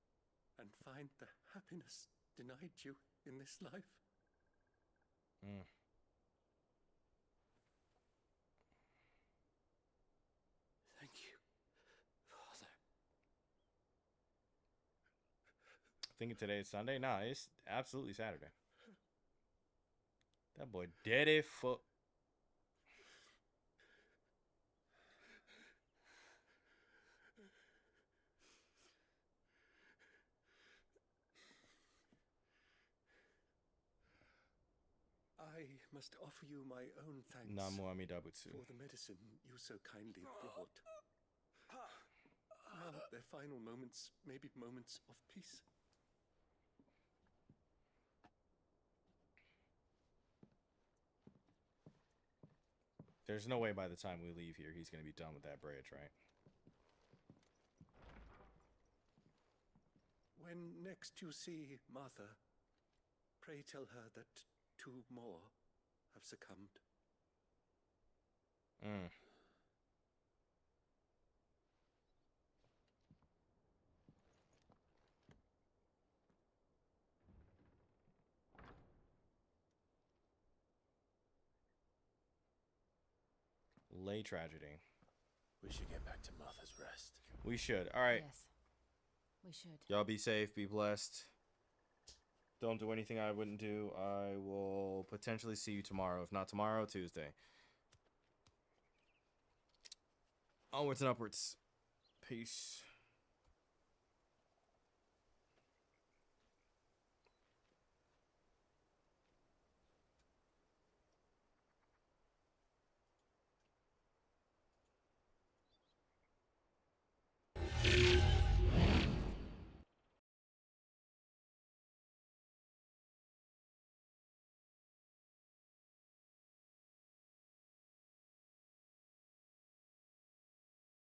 and find the happiness denied you in this life. Mm. Thank you, Father. Thinking today is Sunday? Nah, it's absolutely Saturday. That boy dead as fuck. I must offer you my own thanks Namu Amida Butsu. for the medicine you so kindly brought. Now their final moments may be moments of peace. There's no way by the time we leave here he's going to be done with that bridge, right? When next you see Martha, pray tell her that 2 more have succumbed. Mm. Lay tragedy. We should get back to Martha's Rest. We should. All right. Yes, we should. Y'all be safe. Be blessed. Don't do anything I wouldn't do. I will potentially see you tomorrow. If not tomorrow, Tuesday. Onwards and upwards. Peace.